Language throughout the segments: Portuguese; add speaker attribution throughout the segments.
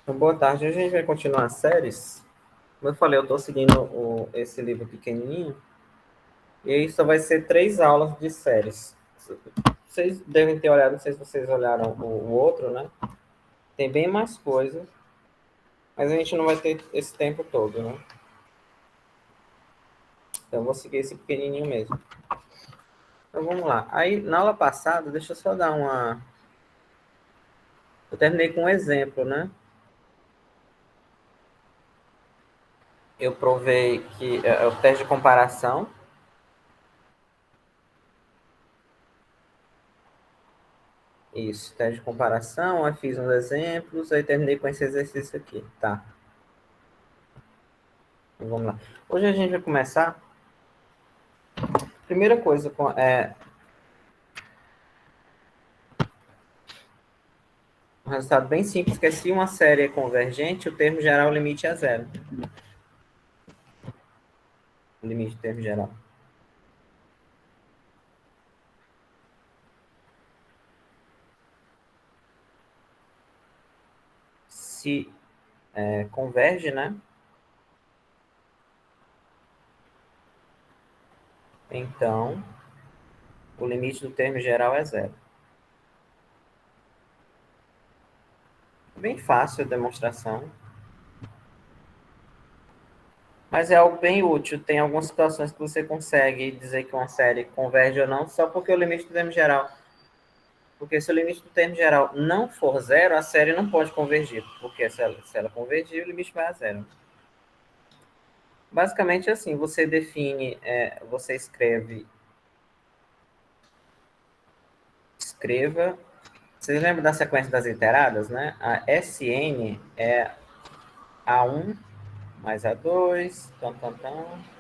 Speaker 1: Então, boa tarde. Hoje a gente vai continuar as séries. Como eu falei, eu estou seguindo esse livro pequenininho. E aí só vai ser 3 aulas de séries. Vocês devem ter olhado, não sei se vocês olharam o outro, né? Tem bem mais coisa, mas a gente não vai ter esse tempo todo, né? Então eu vou seguir esse pequenininho mesmo. Então vamos lá. Aí na aula passada, deixa eu só dar uma. Eu terminei com um exemplo, né? Eu provei que é o teste de comparação. Isso, teste de comparação, aí fiz uns exemplos, aí terminei com esse exercício aqui, tá? Então, vamos lá. Hoje a gente vai começar. Primeira coisa, um resultado bem simples, que é se uma série é convergente, o termo geral, o limite é zero. O limite do termo geral. Se converge, né? Então, o limite do termo geral é zero. Bem fácil a demonstração, mas é algo bem útil. Tem algumas situações que você consegue dizer que uma série converge ou não, só porque o limite do termo geral. Porque se o limite do termo geral não for zero, a série não pode convergir. Porque se ela convergir, o limite vai a zero. Basicamente assim, você define, você escreva. Vocês lembram da sequência das iteradas, né? A Sn é A1 mais A2,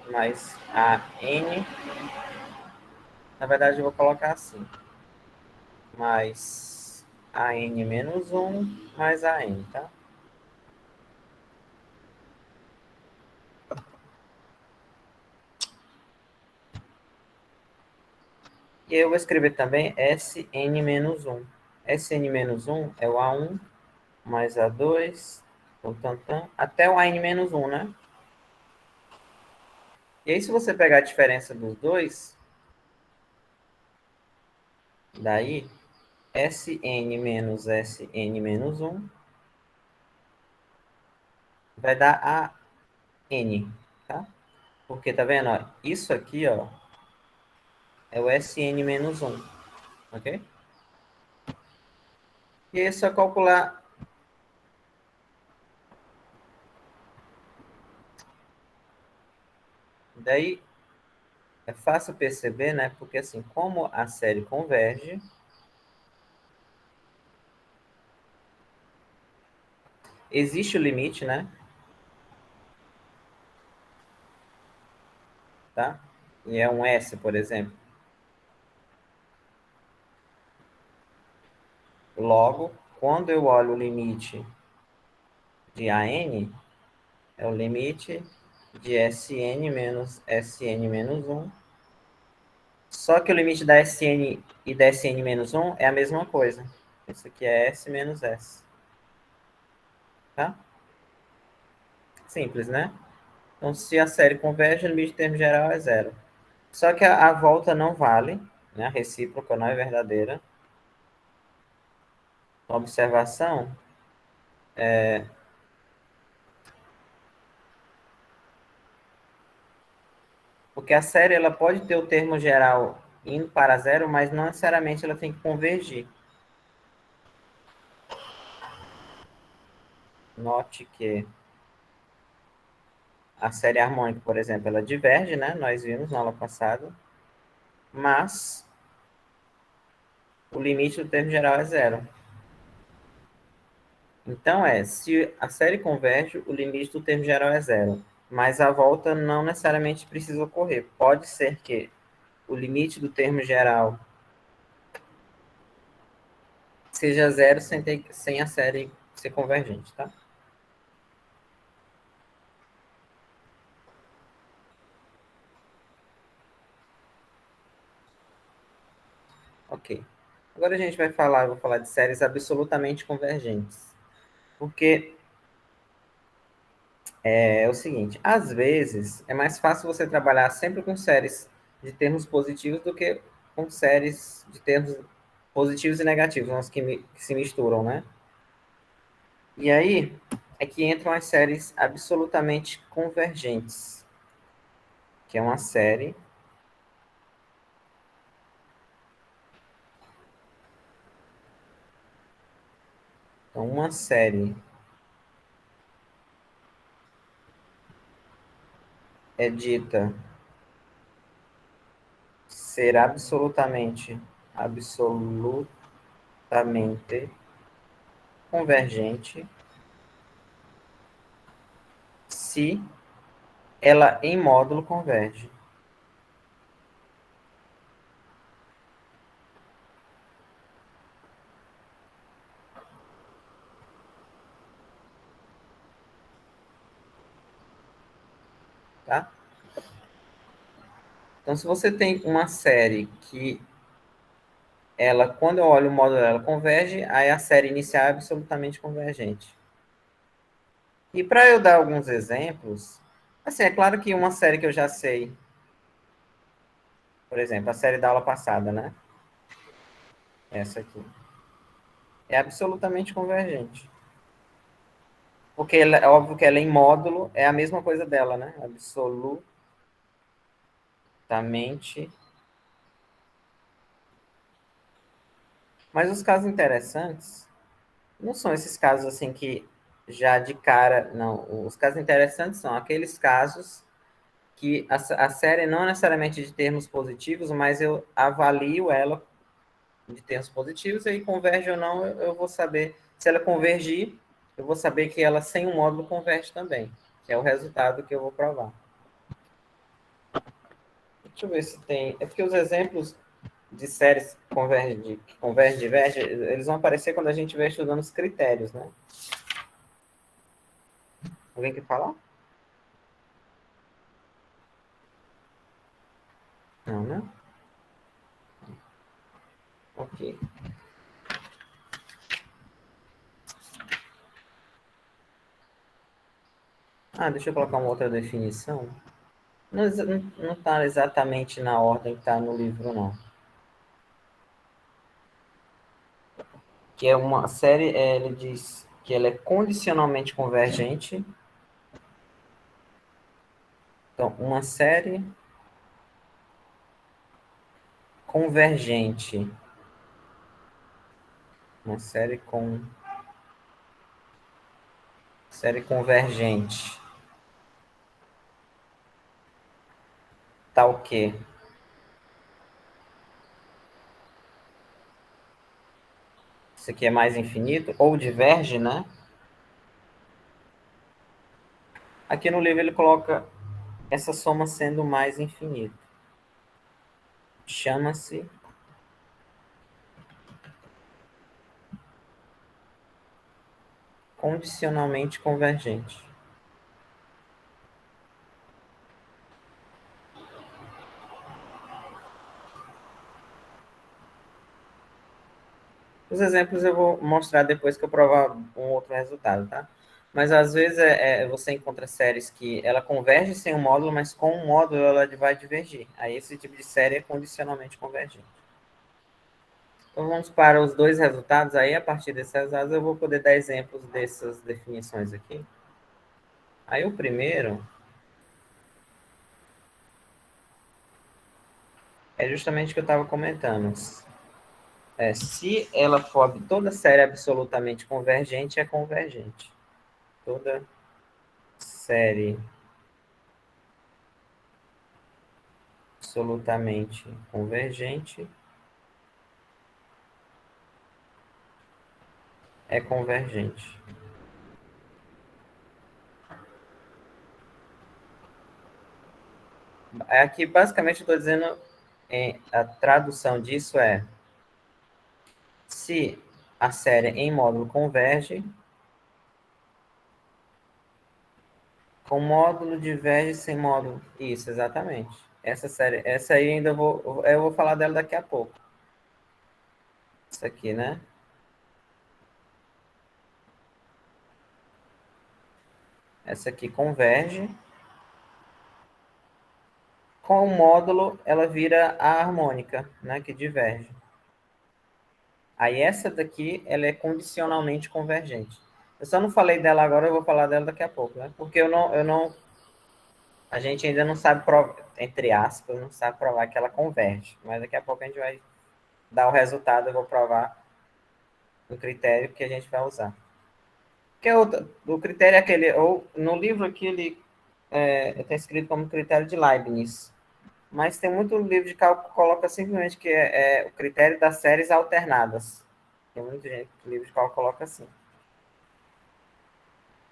Speaker 1: mais AN. Na verdade, eu vou colocar assim. Mais AN menos 1 mais AN, tá? E eu vou escrever também Sn menos 1. Sn menos 1 é o A1 mais A2, até o AN menos 1, né? E aí, se você pegar a diferença dos dois, daí, Sn menos Sn menos 1 vai dar a N, tá? Porque, tá vendo, ó, isso aqui, ó, é o Sn menos 1, ok? E aí é só calcular. Daí, é fácil perceber, né? Porque, assim, como a série converge, existe o limite, né? Tá? E é um S, por exemplo. Logo, quando eu olho o limite de AN, é o limite de Sn menos Sn menos 1. Só que o limite da Sn e da Sn menos 1 é a mesma coisa. Isso aqui é S menos S. Tá? Simples, né? Então, se a série converge, o limite de termo geral é zero. Só que a volta não vale, né? A recíproca não é verdadeira. Uma observação, porque a série ela pode ter o termo geral indo para zero, mas não necessariamente ela tem que convergir. Note que a série harmônica, por exemplo, ela diverge, né? Nós vimos na aula passada, mas o limite do termo geral é zero. Então, se a série converge, o limite do termo geral é zero. Mas a volta não necessariamente precisa ocorrer. Pode ser que o limite do termo geral seja zero sem a série ser convergente, tá? Ok. Agora a gente vai falar, eu vou falar de séries absolutamente convergentes. Porque É o seguinte, às vezes é mais fácil você trabalhar sempre com séries de termos positivos do que com séries de termos positivos e negativos, umas que se misturam, né? E aí é que entram as séries absolutamente convergentes, que é uma série, então uma série é dita ser absolutamente convergente se ela em módulo converge, tá? Então, se você tem uma série que ela, quando eu olho o módulo dela converge, aí a série inicial é absolutamente convergente. E para eu dar alguns exemplos, assim, é claro que uma série que eu já sei, por exemplo, a série da aula passada, né? Essa aqui. É absolutamente convergente. Porque é óbvio que ela em módulo é a mesma coisa dela, né? Absolutamente. Mas os casos interessantes não são esses casos assim que já de cara, não. Os casos interessantes são aqueles casos que a série não é necessariamente de termos positivos, mas eu avalio ela de termos positivos, e aí converge ou não, eu vou saber. Se ela convergir, eu vou saber que ela sem um módulo converge também, que é o resultado que eu vou provar. Deixa eu ver se tem. É porque os exemplos de séries que convergem, divergem, eles vão aparecer quando a gente estiver estudando os critérios, né? Alguém quer falar? Não, né? Ok. Ah, deixa eu colocar uma outra definição. Não está exatamente na ordem que está no livro, não. Que é uma série, ele diz que ela é condicionalmente convergente. Então, uma série convergente. Uma série convergente. Tá o quê? Isso aqui é mais infinito, ou diverge, né? Aqui no livro ele coloca essa soma sendo mais infinito. Chama-se condicionalmente convergente. Os exemplos eu vou mostrar depois que eu provar um outro resultado, tá? Mas às vezes você encontra séries que ela converge sem um módulo, mas com um módulo ela vai divergir. Aí esse tipo de série é condicionalmente convergente. Então vamos para os dois resultados. Aí a partir desses resultados eu vou poder dar exemplos dessas definições aqui. Aí o primeiro é justamente o que eu estava comentando. Se ela for toda série absolutamente convergente, é convergente. Toda série absolutamente convergente é convergente. Aqui, basicamente, eu estou dizendo, a tradução disso é: se a série em módulo converge, com módulo diverge sem módulo. Isso, exatamente. Essa série, essa aí eu vou falar dela daqui a pouco. Isso aqui, né? Essa aqui converge. Com o módulo, ela vira a harmônica, né, que diverge. Aí essa daqui, ela é condicionalmente convergente. Eu só não falei dela agora, eu vou falar dela daqui a pouco, né? Porque a gente ainda não sabe provar, entre aspas, não sabe provar que ela converge. Mas daqui a pouco a gente vai dar o resultado, eu vou provar o critério que a gente vai usar. Que é o critério é aquele, ou no livro aqui ele está escrito como critério de Leibniz. Mas tem muito livro de cálculo que coloca simplesmente que é o critério das séries alternadas. Tem muita gente, livro de cálculo que coloca assim.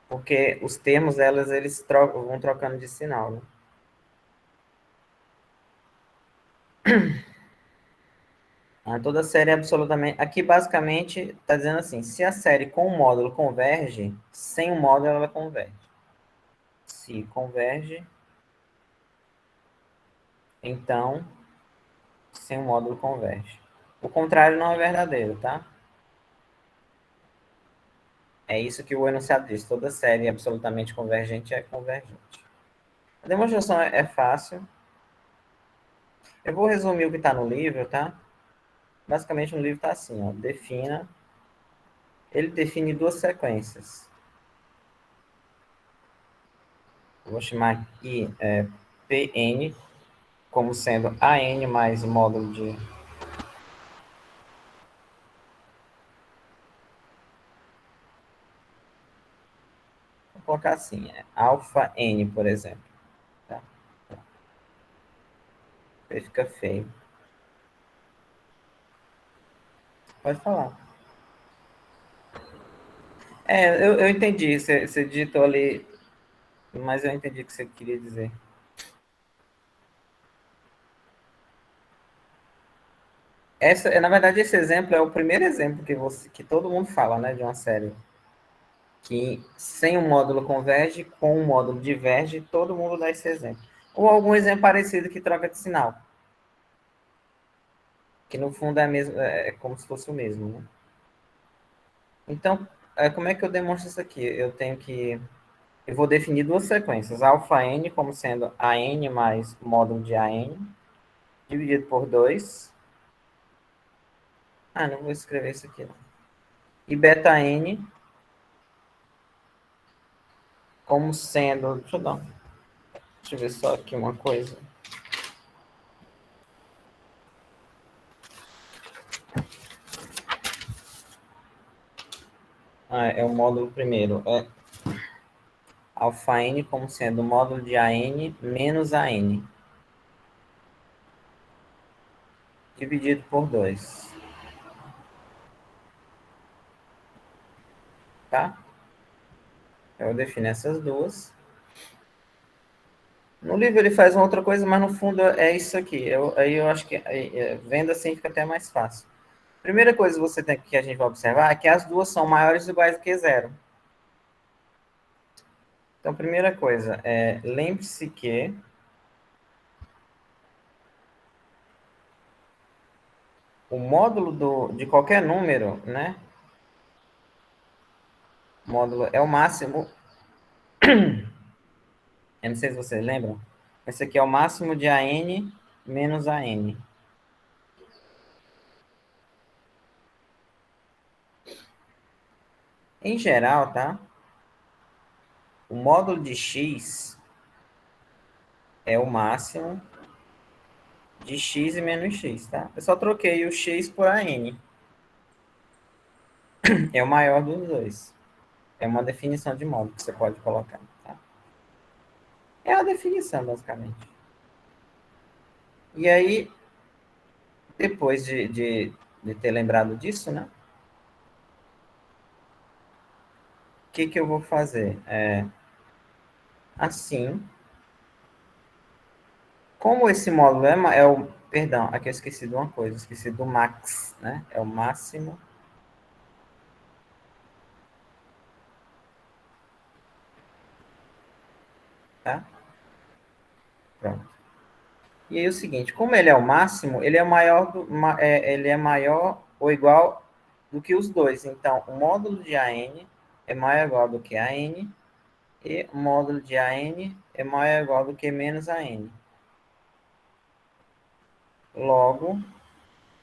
Speaker 1: Porque os termos, eles vão trocando de sinal, né? Toda série é absolutamente... Aqui, basicamente, está dizendo assim, se a série com o módulo converge, sem o módulo ela converge. Se converge, então, sem o módulo converge. O contrário não é verdadeiro, tá? É isso que o enunciado diz. Toda série absolutamente convergente é convergente. A demonstração é fácil. Eu vou resumir o que está no livro, tá? Basicamente, no livro está assim, ó. Ele define duas sequências. Eu vou chamar aqui Pn como sendo An mais o módulo de... Vou colocar assim, alfa n, por exemplo. Tá? Aí fica feio. Pode falar. Eu entendi. Você digitou ali, mas eu entendi o que você queria dizer. Na verdade, esse exemplo é o primeiro exemplo que todo mundo fala, né, de uma série que sem o módulo converge, com o módulo diverge, todo mundo dá esse exemplo. Ou algum exemplo parecido que troca de sinal, que no fundo é como se fosse o mesmo, né? Então, como é que eu demonstro isso aqui? Eu vou definir duas sequências, alfa n como sendo an mais módulo de an, dividido por 2. Não vou escrever isso aqui não. E beta n como sendo... Deixa eu ver só aqui uma coisa. É o módulo primeiro. Alfa n como sendo o módulo de an menos an, dividido por 2. Tá? Eu defino essas duas. No livro ele faz uma outra coisa, mas no fundo é isso aqui. Aí eu acho que vendo assim fica até mais fácil. Primeira coisa que a gente vai observar é que as duas são maiores ou iguais do que zero. Então, primeira coisa, lembre-se que o módulo de qualquer número, né? O módulo é o máximo. Eu não sei se vocês lembram. Esse aqui é o máximo de AN menos AN. Em geral, tá? O módulo de x é o máximo de x e menos x, tá? Eu só troquei o x por AN. É o maior dos dois. É uma definição de módulo que você pode colocar, tá? É a definição, basicamente. E aí, depois de ter lembrado disso, né? O que eu vou fazer? Assim, como esse módulo é o... Perdão, aqui eu esqueci de uma coisa. Esqueci do max, né? É o máximo. Tá? Pronto. E aí o seguinte, como ele é o máximo, ele é maior ou igual do que os dois. Então, o módulo de AN é maior ou igual do que AN, E o módulo de AN é maior ou igual do que menos AN. Logo,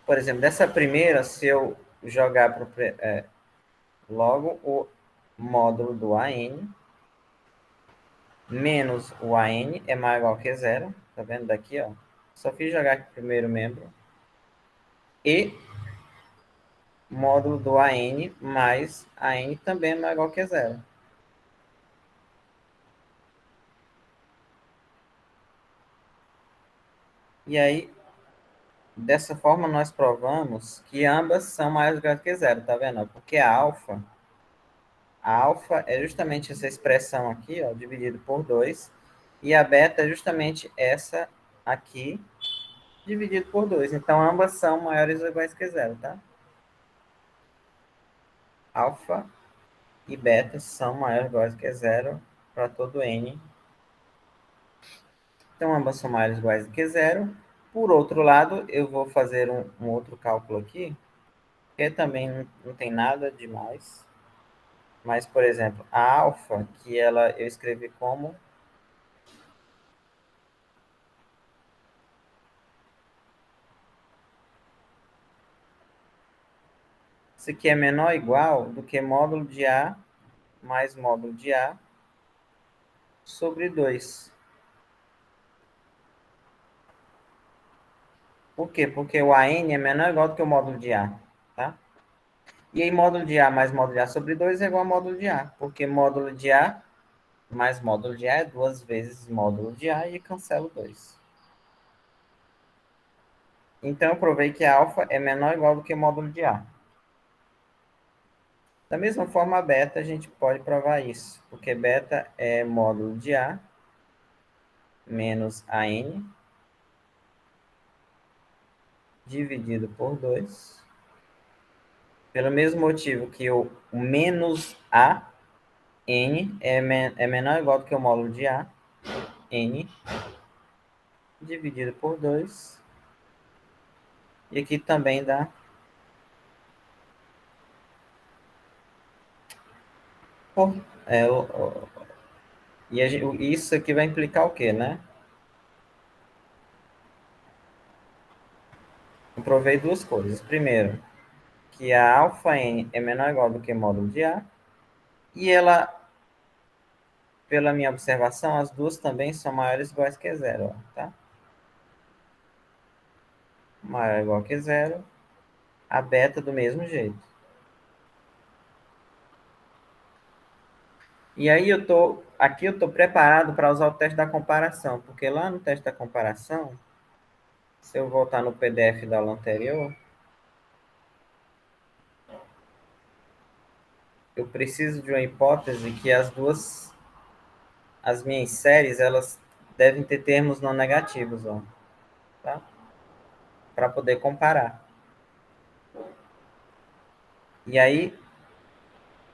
Speaker 1: por exemplo, dessa primeira, se eu jogar para logo o módulo do AN menos o AN é maior ou igual que zero. Tá vendo daqui, ó? Só fiz jogar aqui o primeiro membro. E módulo do AN mais AN também é maior ou igual que zero. E aí, dessa forma, nós provamos que ambas são maiores ou iguais que zero, tá vendo? Porque a alfa é justamente essa expressão aqui, ó, dividido por 2, e a beta é justamente essa aqui, dividido por 2. Então, ambas são maiores ou iguais que zero, tá? Alfa e beta são maiores ou iguais que zero para todo n. Então, ambas são maiores ou iguais que zero. Por outro lado, eu vou fazer um outro cálculo aqui, que também não tem nada demais. Mas, por exemplo, a alfa, que eu escrevi como isso aqui é menor ou igual do que módulo de A mais módulo de A sobre 2. Por quê? Porque o AN é menor ou igual do que o módulo de A, tá? E aí módulo de A mais módulo de A sobre 2 é igual a módulo de A, porque módulo de A mais módulo de A é 2 vezes módulo de A e cancelo 2. Então eu provei que a alfa é menor ou igual do que módulo de A. Da mesma forma, a beta a gente pode provar isso, porque beta é módulo de A menos AN dividido por 2. Pelo mesmo motivo que o menos A, N, é menor ou igual do que o módulo de A, N, dividido por 2. E aqui também dá. Por, é, e isso aqui vai implicar o quê, né? Eu provei duas coisas. Primeiro, que a alfa N é menor ou igual do que o módulo de A. E ela, pela minha observação, as duas também são maiores ou iguais que zero, ó, tá? Maior ou igual que zero. A beta do mesmo jeito. E aí aqui eu tô preparado para usar o teste da comparação, porque lá no teste da comparação, se eu voltar no PDF da aula anterior, eu preciso de uma hipótese que as minhas séries, elas devem ter termos não negativos, ó, tá? Para poder comparar. E aí,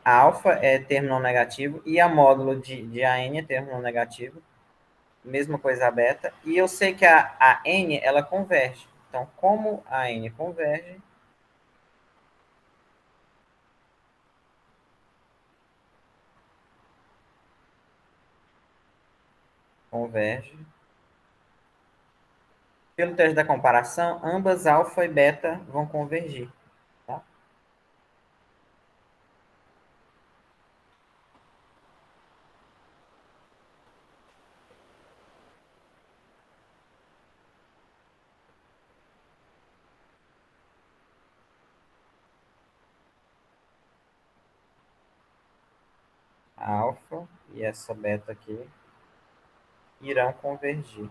Speaker 1: a alfa é termo não negativo e a módulo de AN é termo não negativo. Mesma coisa a beta. E eu sei que a N, ela converge. Então, como a N converge. Pelo teste da comparação, ambas alfa e beta vão convergir. Tá? A alfa e essa beta aqui irão convergir.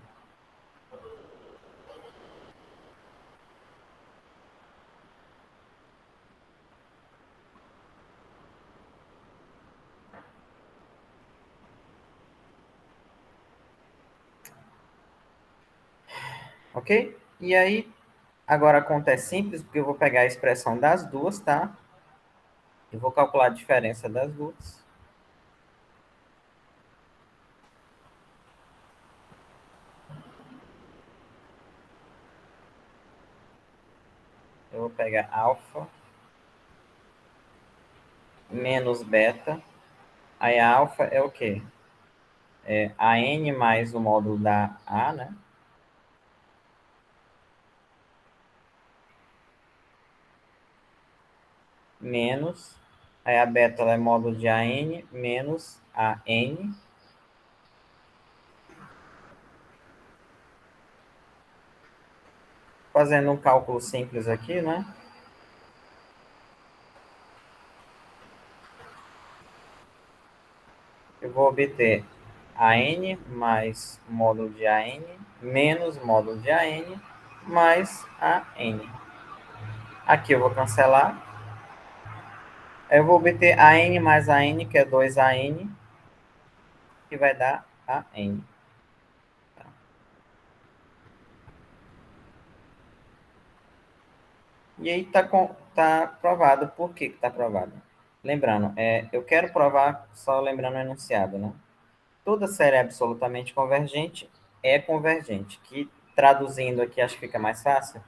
Speaker 1: Ok? E aí, agora a conta é simples, porque eu vou pegar a expressão das duas, tá? Eu vou calcular a diferença das duas. Eu vou pegar alfa menos beta. Aí a alfa é o quê? a n mais o módulo da A, né? Menos, aí a beta ela é módulo de AN menos a N. Fazendo um cálculo simples aqui, né? Eu vou obter AN mais módulo de AN menos módulo de AN mais AN. Aqui eu vou cancelar. Aí eu vou obter AN mais AN, que é 2AN, que vai dar AN. E aí tá provado. Por que está provado? Lembrando, eu quero provar, só lembrando o enunciado, né? Toda série absolutamente convergente é convergente, que traduzindo aqui acho que fica mais fácil,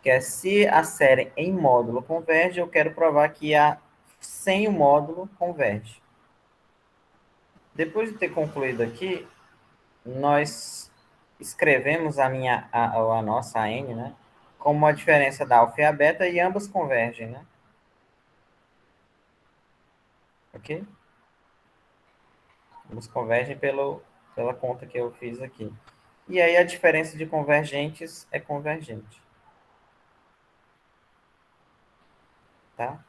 Speaker 1: que é se a série em módulo converge, eu quero provar que a sem o módulo converge. Depois de ter concluído aqui, nós escrevemos a nossa n, né, como a diferença da alfa e a beta, e ambas convergem, né? Ok? Ambas convergem pela conta que eu fiz aqui. E aí a diferença de convergentes é convergente, tá?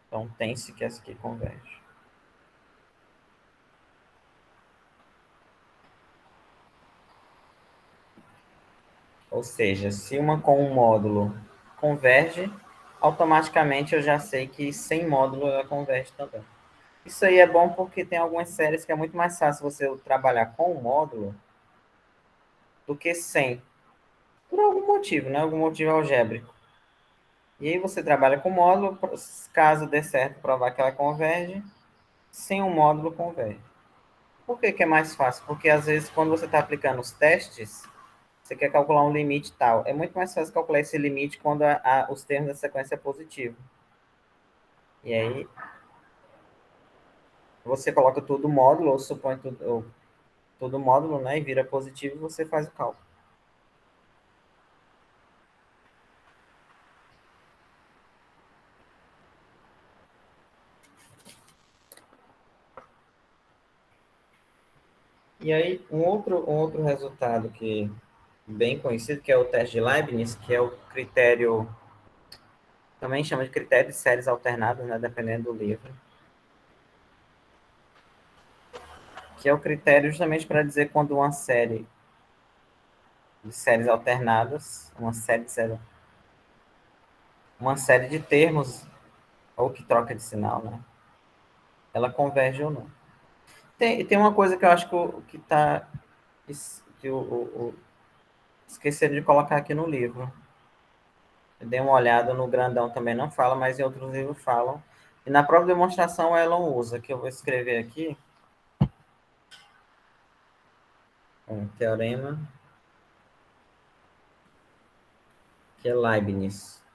Speaker 1: Então tem-se que essa aqui converge. Ou seja, se uma com um módulo converge, automaticamente eu já sei que sem módulo ela converge também. Isso aí é bom porque tem algumas séries que é muito mais fácil você trabalhar com o módulo do que sem. Por algum motivo, né? Algum motivo algébrico. E aí você trabalha com o módulo, caso dê certo provar que ela converge, sem o módulo converge. Por que que é mais fácil? Porque às vezes quando você está aplicando os testes, você quer calcular um limite tal. É muito mais fácil calcular esse limite quando os termos da sequência é positivo. E aí você coloca tudo módulo, ou supõe tudo módulo, né? E vira positivo e você faz o cálculo. E aí, um outro resultado que bem conhecido, que é o teste de Leibniz, que é o critério, também chama de critério de séries alternadas, né, dependendo do livro, que é o critério justamente para dizer quando uma série de séries alternadas, uma série de termos, ou que troca de sinal, né, ela converge ou não. Tem uma coisa que eu acho que tá, que esqueceram de colocar aqui no livro. Eu dei uma olhada no grandão, também não fala, mas em outros livros falam. E na própria demonstração ela usa, que eu vou escrever aqui, um teorema, que é Leibniz.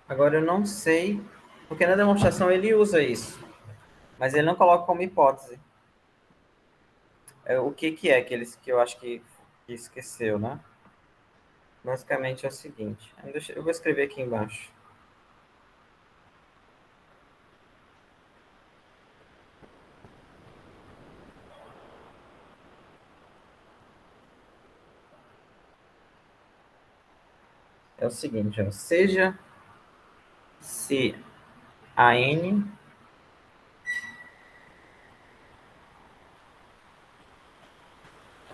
Speaker 1: Agora eu não sei, porque na demonstração ele usa isso, mas ele não coloca como hipótese. O que é que eu acho que esqueceu, né? Basicamente é o seguinte, eu vou escrever aqui embaixo. É o seguinte, ó, seja se a n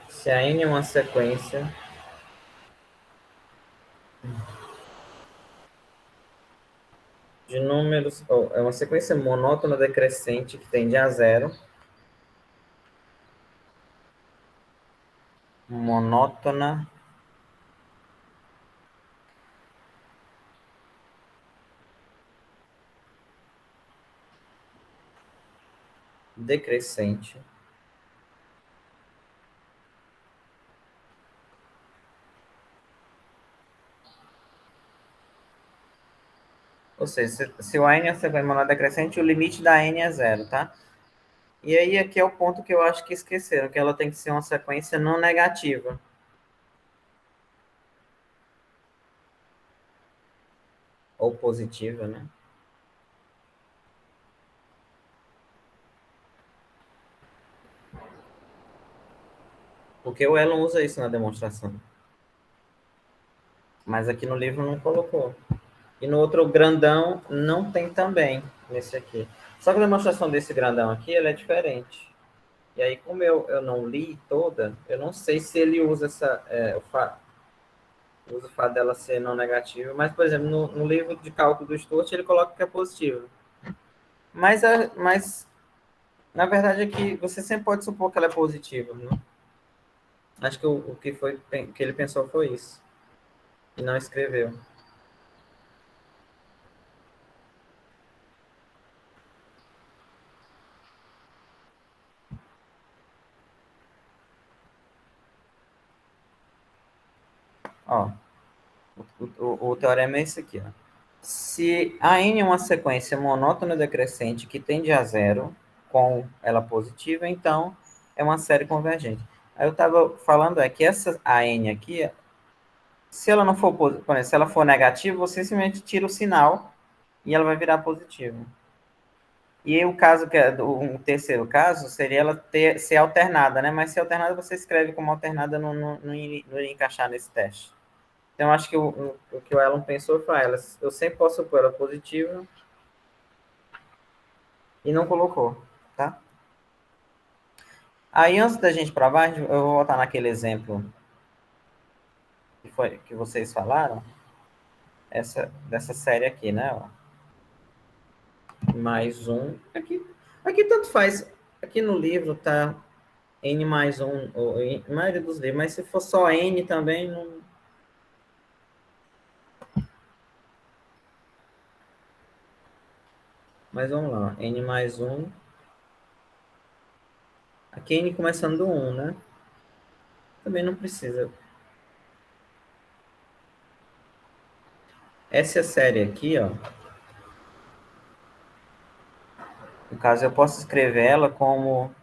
Speaker 1: se a n é uma sequência de números, ou é uma sequência monótona decrescente que tende a zero, monótona decrescente, seja, se o n é uma sequência monótona decrescente, o limite da n é zero, tá? E aí aqui é o ponto que eu acho que esqueceram, que ela tem que ser uma sequência não negativa. Ou positiva, né? Porque o Elon usa isso na demonstração. Mas aqui no livro não colocou. E no outro grandão não tem também, nesse aqui. Só que a demonstração desse grandão aqui, ela é diferente. E aí, como eu não li toda, eu não sei se ele usa usa o fato dela ser não negativa. Mas, por exemplo, no livro de cálculo do Sturt, ele coloca que é positivo. Mas na verdade, é que você sempre pode supor que ela é positiva, né? Acho que o que foi que ele pensou foi isso. E não escreveu. Ó, o teorema é esse aqui, ó. Se a n é uma sequência monótona decrescente que tende a zero, com ela positiva, então é uma série convergente. Aí eu estava falando que essa a n aqui, se ela não for, por exemplo, se ela for negativa, você simplesmente tira o sinal e ela vai virar positiva. E o caso que é um terceiro caso seria ela ser alternada, né? Mas se alternada você escreve como alternada, não iria encaixar nesse teste. Então acho que o que o Elon pensou foi ela. Eu sempre posso pôr ela positiva e não colocou, tá? Aí antes da gente para baixo, eu vou voltar naquele exemplo que vocês falaram, dessa série aqui, né? Ó. Mais um. Aqui tanto faz. Aqui no livro tá n mais um, ou em maioria dos livros, mas se for só n também, não. Mas vamos lá, n mais um. Aqui n começando do 1, né? Também não precisa. Essa série aqui, ó. No caso, eu posso escrever ela como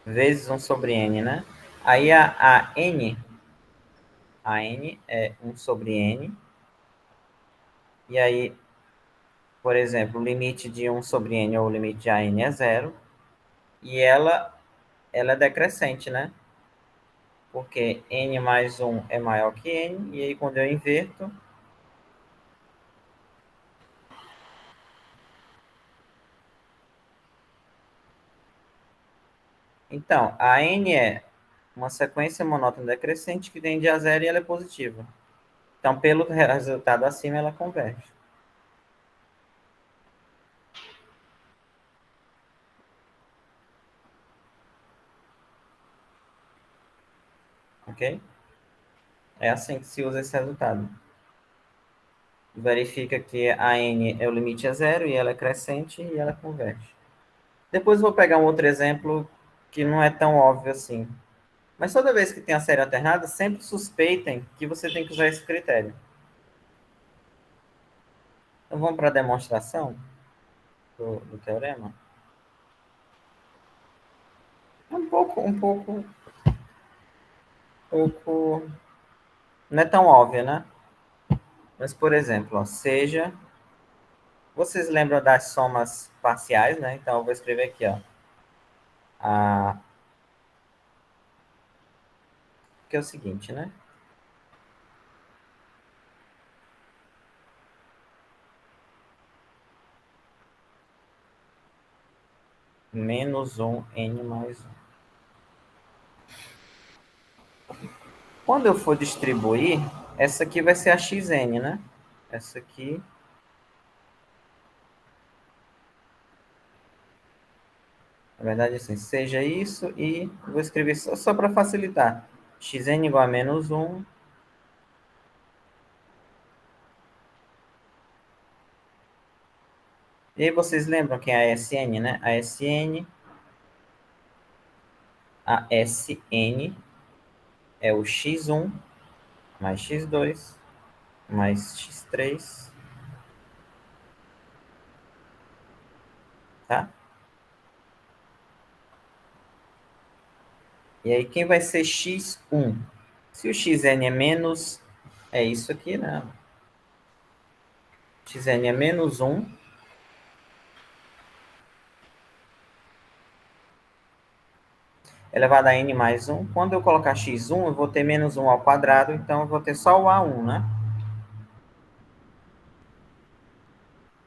Speaker 1: vezes 1 sobre n, né? Aí a n é 1 sobre n. E aí, por exemplo, o limite de 1 sobre n ou o limite de an é zero. E ela é decrescente, né? Porque n mais 1 é maior que n. E aí, quando eu inverto, então, a n é uma sequência monótona decrescente que tende a zero e ela é positiva. Então, pelo resultado acima, ela converge. Ok? É assim que se usa esse resultado. Verifica que a n é o limite a zero e ela é crescente e ela converge. Depois eu vou pegar um outro exemplo que não é tão óbvio assim. Mas toda vez que tem a série alternada, sempre suspeitem que você tem que usar esse critério. Então vamos para a demonstração do teorema. Um pouco, não é tão óbvio, né? Mas, por exemplo, ó, seja... Vocês lembram das somas parciais, né? Então, eu vou escrever aqui, ó. Que é o seguinte, né? Menos um n mais um. Quando eu for distribuir, essa aqui vai ser a xn, né? Essa aqui... Na verdade, assim, seja isso e vou escrever só para facilitar. Xn igual a menos um. E aí vocês lembram que é a Sn, né? A Sn é o x1 mais x2, mais x3, tá? E aí, quem vai ser x1? Se o xn é menos... É isso aqui, né? Xn é menos 1. Elevado a n mais 1. Quando eu colocar x1, eu vou ter menos 1 ao quadrado, então eu vou ter só o a1, né?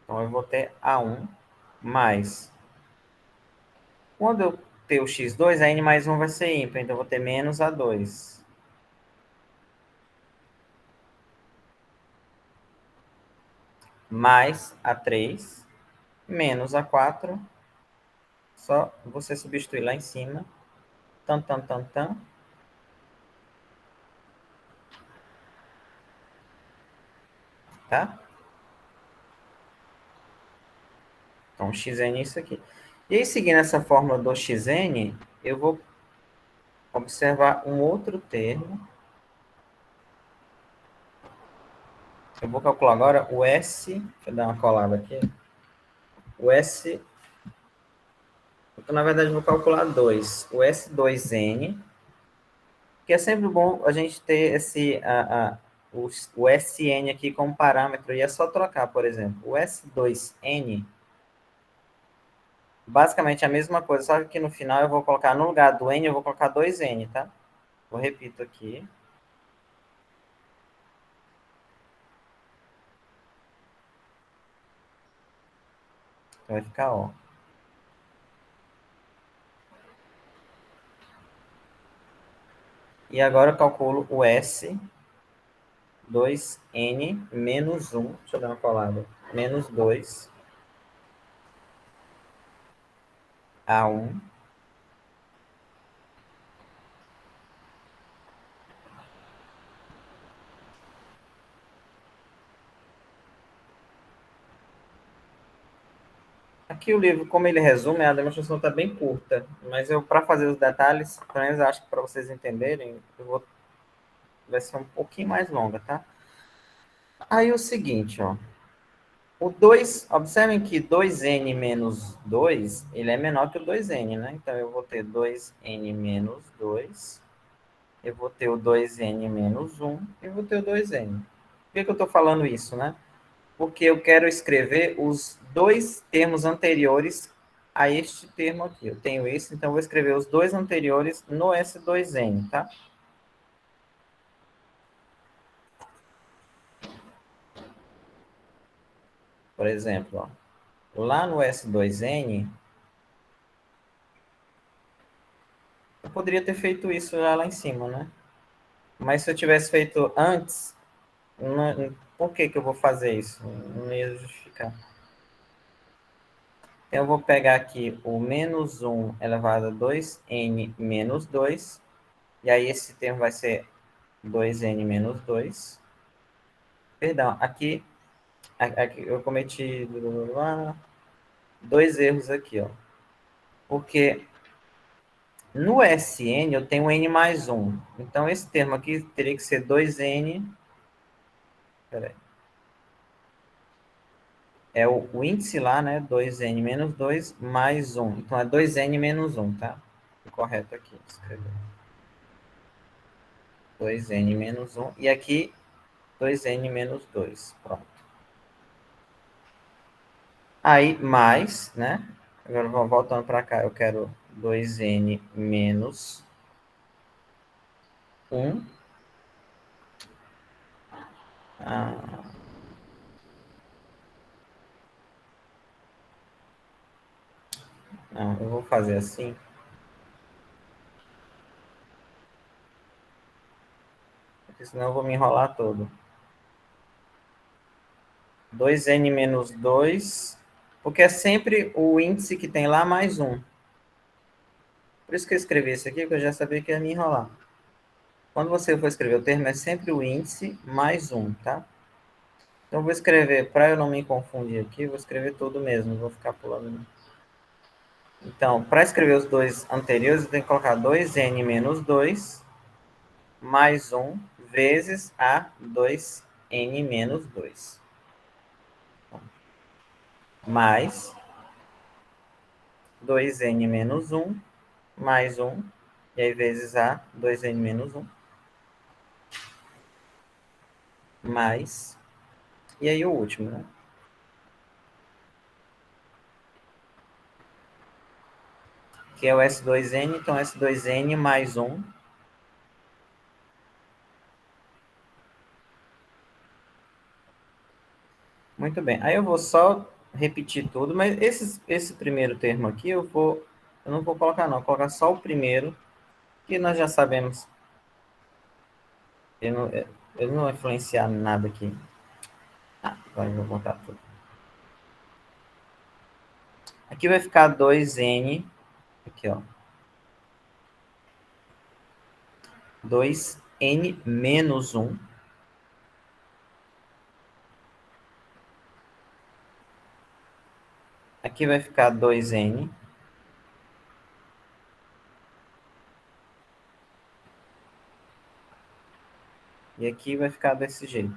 Speaker 1: Então eu vou ter a1 mais... Quando eu ter o x2, a n mais 1 vai ser ímpar, então eu vou ter menos a2. Mais a3, menos a4. Só você substituir lá em cima. Tan, tan, tan, tan. Tá? Então, xn é isso aqui. E aí, seguindo essa fórmula do xn, eu vou observar um outro termo. Eu vou calcular agora o S. Deixa eu dar uma colada aqui. O S. Na verdade, eu vou calcular 2. O S2N. Que é sempre bom a gente ter o SN aqui como parâmetro. E é só trocar, por exemplo. O S2N. Basicamente a mesma coisa, só que aqui no final eu vou colocar, no lugar do N, eu vou colocar 2N, tá? Eu repito aqui. Então vai ficar, ó. E agora eu calculo o S, 2N menos 1. Deixa eu dar uma colada. Menos 2 A1. Aqui o livro, como ele resume, a demonstração está bem curta. Mas eu, para fazer os detalhes, pelo menos acho que para vocês entenderem, vai ser um pouquinho mais longa, tá? Aí o seguinte, ó. O 2, observem que 2n menos 2, ele é menor que o 2n, né? Então, eu vou ter 2n menos 2, eu vou ter o 2n menos 1, e eu vou ter o 2n. Por que eu estou falando isso, né? Porque eu quero escrever os dois termos anteriores a este termo aqui. Eu tenho esse, então eu vou escrever os dois anteriores no S2n, tá? Por exemplo, ó, lá no S2n, eu poderia ter feito isso lá em cima, né? Mas se eu tivesse feito antes, por que eu vou fazer isso? Não ia justificar. Então, eu vou pegar aqui o menos 1 elevado a 2n menos 2. E aí esse termo vai ser 2n menos 2. Perdão, aqui eu cometi dois erros aqui, ó. Porque no Sn eu tenho n mais 1. Então esse termo aqui teria que ser 2n. Peraí. É o índice lá, né? 2n menos 2 mais 1. Então é 2n menos 1, tá? O correto aqui, escrever. 2n menos 1. E aqui, 2n menos 2. Pronto. Aí, mais, né? Agora, voltando para cá, eu quero 2n menos 1. Ah, não, eu vou fazer assim. Porque senão eu vou me enrolar todo. 2n menos 2. Porque é sempre o índice que tem lá mais 1. Por isso que eu escrevi isso aqui, porque eu já sabia que ia me enrolar. Quando você for escrever o termo, é sempre o índice mais 1, tá? Então, eu vou escrever, para eu não me confundir aqui, eu vou escrever tudo mesmo, não vou ficar pulando. Então, para escrever os dois anteriores, eu tenho que colocar 2n menos 2 mais 1 vezes A2N menos 2. Mais 2N menos 1, mais 1, e aí vezes A2N menos 1, mais, e aí o último, né? Que é o S2N, então S2N mais 1. Muito bem. Aí eu vou só repetir tudo, mas esse primeiro termo aqui eu não vou colocar não, vou colocar só o primeiro, que nós já sabemos. Eu não vou influenciar nada aqui. Agora eu vou botar tudo. Aqui vai ficar 2N, aqui ó, 2N menos 1. Aqui vai ficar 2N. E aqui vai ficar desse jeito.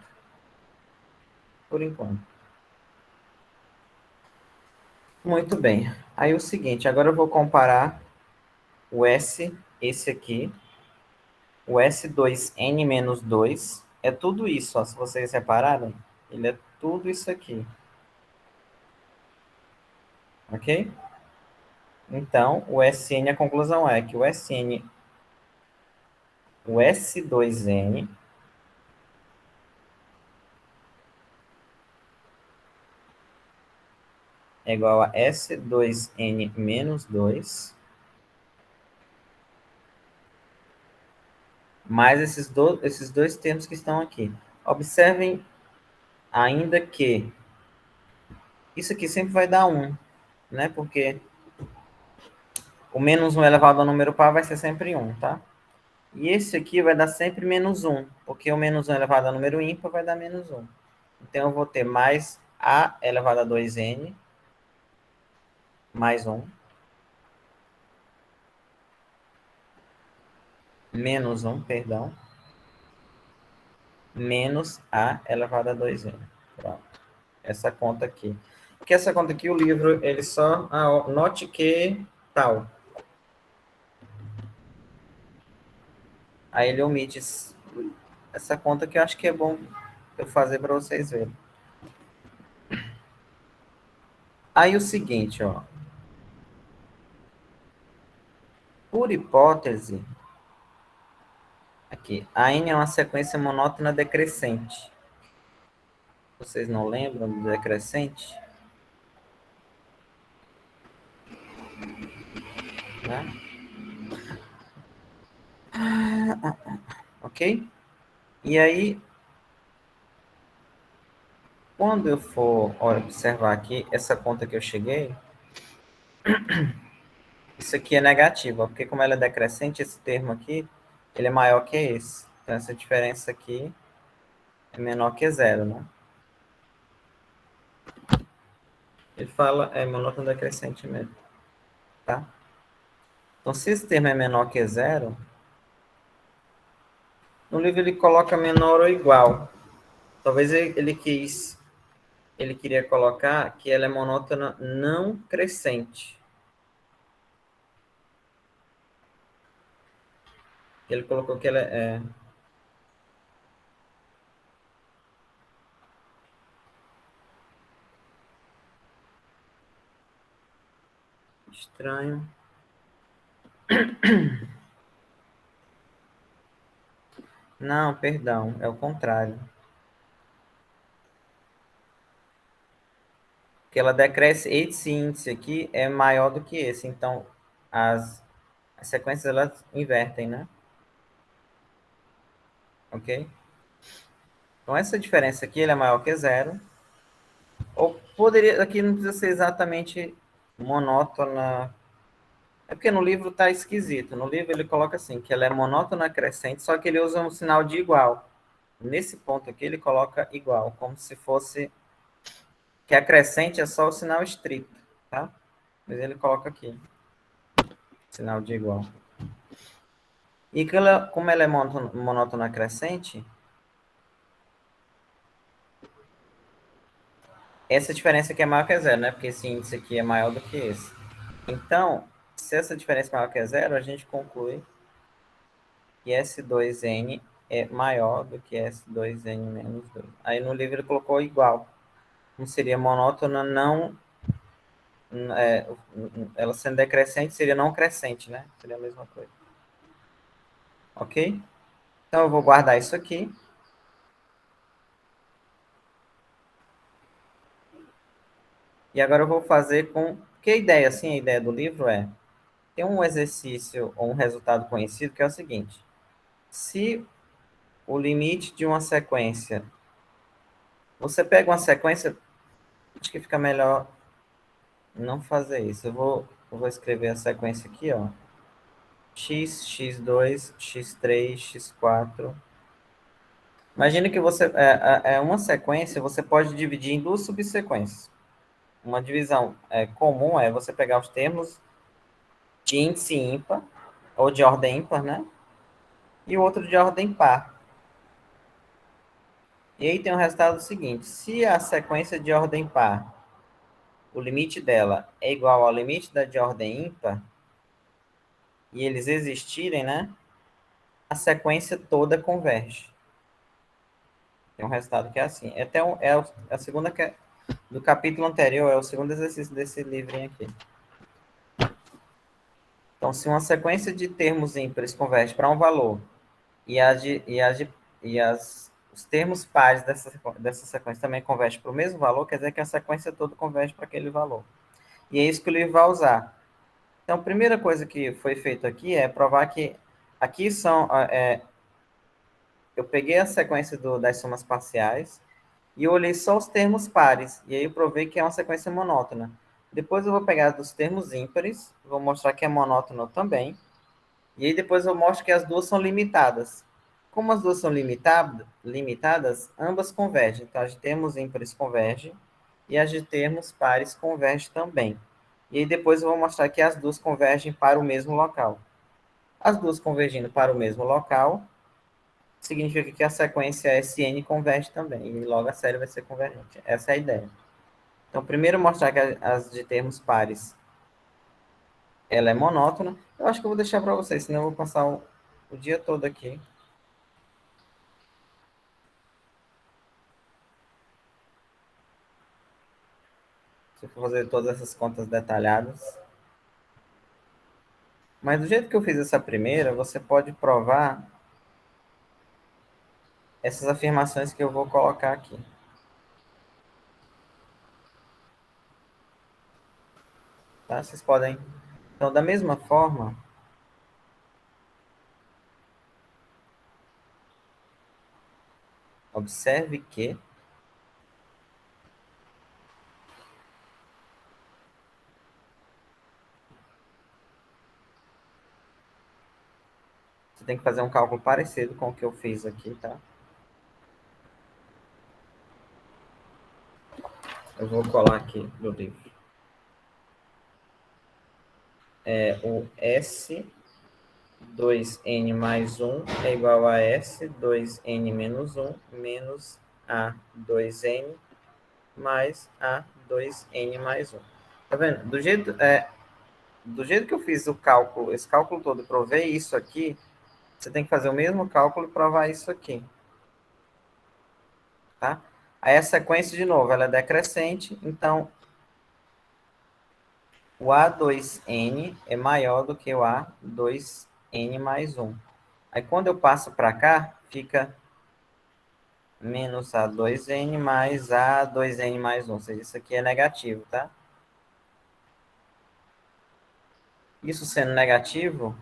Speaker 1: Por enquanto. Muito bem. Aí o seguinte, agora eu vou comparar o S, esse aqui, o S2N menos 2. É tudo isso, ó, se vocês repararem. Ele é tudo isso aqui. Ok? Então, o SN, a conclusão é que o SN, o S2N é igual a S2N menos 2, mais esses dois termos que estão aqui. Observem ainda que isso aqui sempre vai dar 1, né? Porque o menos 1 elevado ao número par vai ser sempre 1, tá? E esse aqui vai dar sempre menos 1, porque o menos 1 elevado ao número ímpar vai dar menos 1. Então, eu vou ter mais A elevado a 2N, mais 1, menos 1, perdão, menos A elevado a 2N. Pronto. Essa conta aqui. Porque essa conta aqui, o livro, ele só... note que tal. Aí ele omite essa conta que eu acho que é bom eu fazer para vocês verem. Aí o seguinte, ó. Por hipótese, aqui, a n é uma sequência monótona decrescente. Vocês não lembram do decrescente? Né? Ok? E aí, quando eu for observar aqui, essa conta que eu cheguei, isso aqui é negativo, porque como ela é decrescente, esse termo aqui, ele é maior que esse. Então, essa diferença aqui é menor que zero, né? Ele fala, é monótono decrescente mesmo, tá? Então, se esse termo é menor que zero, no livro ele coloca menor ou igual. Talvez ele queria colocar que ela é monótona não crescente. Ele colocou que ela é estranho. Não, perdão, é o contrário. Que ela decresce, esse índice aqui é maior do que esse, então as sequências elas invertem, né? Ok? Então essa diferença aqui ela é maior que zero, ou poderia, aqui não precisa ser exatamente monótona, é porque no livro tá esquisito, no livro ele coloca assim, que ela é monótona crescente, só que ele usa um sinal de igual. Nesse ponto aqui ele coloca igual, como se fosse que a crescente é só o sinal estrito, tá? Mas ele coloca aqui, sinal de igual. E como ela é monótona crescente, essa diferença aqui é maior que zero, né? Porque esse índice aqui é maior do que esse. Então, se essa diferença é maior que zero, a gente conclui que S2N é maior do que S2N menos 2. Aí no livro ele colocou igual. Não seria monótona, não... É, ela sendo decrescente, seria não crescente, né? Seria a mesma coisa. Ok? Então eu vou guardar isso aqui. E agora eu vou fazer com... Que a ideia, assim, a ideia do livro é... Tem um exercício ou um resultado conhecido que é o seguinte. Se o limite de uma sequência... Você pega uma sequência... Acho que fica melhor não fazer isso. Eu vou escrever a sequência aqui, ó. X, X2, X3, X4. Imagina que você... É uma sequência, você pode dividir em duas subsequências. Uma divisão comum é você pegar os termos de índice ímpar, ou de ordem ímpar, né? E o outro de ordem par. E aí tem o resultado seguinte: se a sequência de ordem par, o limite dela é igual ao limite da de ordem ímpar, e eles existirem, né? A sequência toda converge. Tem um resultado que é assim. A segunda do capítulo anterior, é o segundo exercício desse livrinho aqui. Então, se uma sequência de termos ímpares converge para um valor e, os termos pares dessa sequência também convergem para o mesmo valor, quer dizer que a sequência toda converge para aquele valor. E é isso que o livro vai usar. Então, a primeira coisa que foi feito aqui é provar que aqui eu peguei a sequência das somas parciais e eu olhei só os termos pares, e aí eu provei que é uma sequência monótona. Depois eu vou pegar dos termos ímpares, vou mostrar que é monótono também, e aí depois eu mostro que as duas são limitadas. Como as duas são limitadas, ambas convergem. Então, as de termos ímpares convergem e as de termos pares convergem também. E aí depois eu vou mostrar que as duas convergem para o mesmo local. As duas convergindo para o mesmo local, significa que a sequência SN converge também, e logo a série vai ser convergente. Essa é a ideia. Então, primeiro mostrar que as de termos pares, ela é monótona. Eu acho que eu vou deixar para vocês, senão eu vou passar o dia todo aqui. Se eu for fazer todas essas contas detalhadas. Mas do jeito que eu fiz essa primeira, você pode provar essas afirmações que eu vou colocar aqui. Tá? Vocês podem... Então, da mesma forma, observe que você tem que fazer um cálculo parecido com o que eu fiz aqui, tá? Eu vou colar aqui no livro. O S2N mais 1 é igual a S2N menos 1 menos A2N mais A2N mais 1. Tá vendo? Do jeito que eu fiz o cálculo, esse cálculo todo, provei isso aqui, você tem que fazer o mesmo cálculo e provar isso aqui. Tá? Aí a sequência, de novo, ela é decrescente, então o A2N é maior do que o A2N mais 1. Aí quando eu passo para cá, fica menos A2N mais A2N mais 1. Ou seja, isso aqui é negativo, tá? Isso sendo negativo,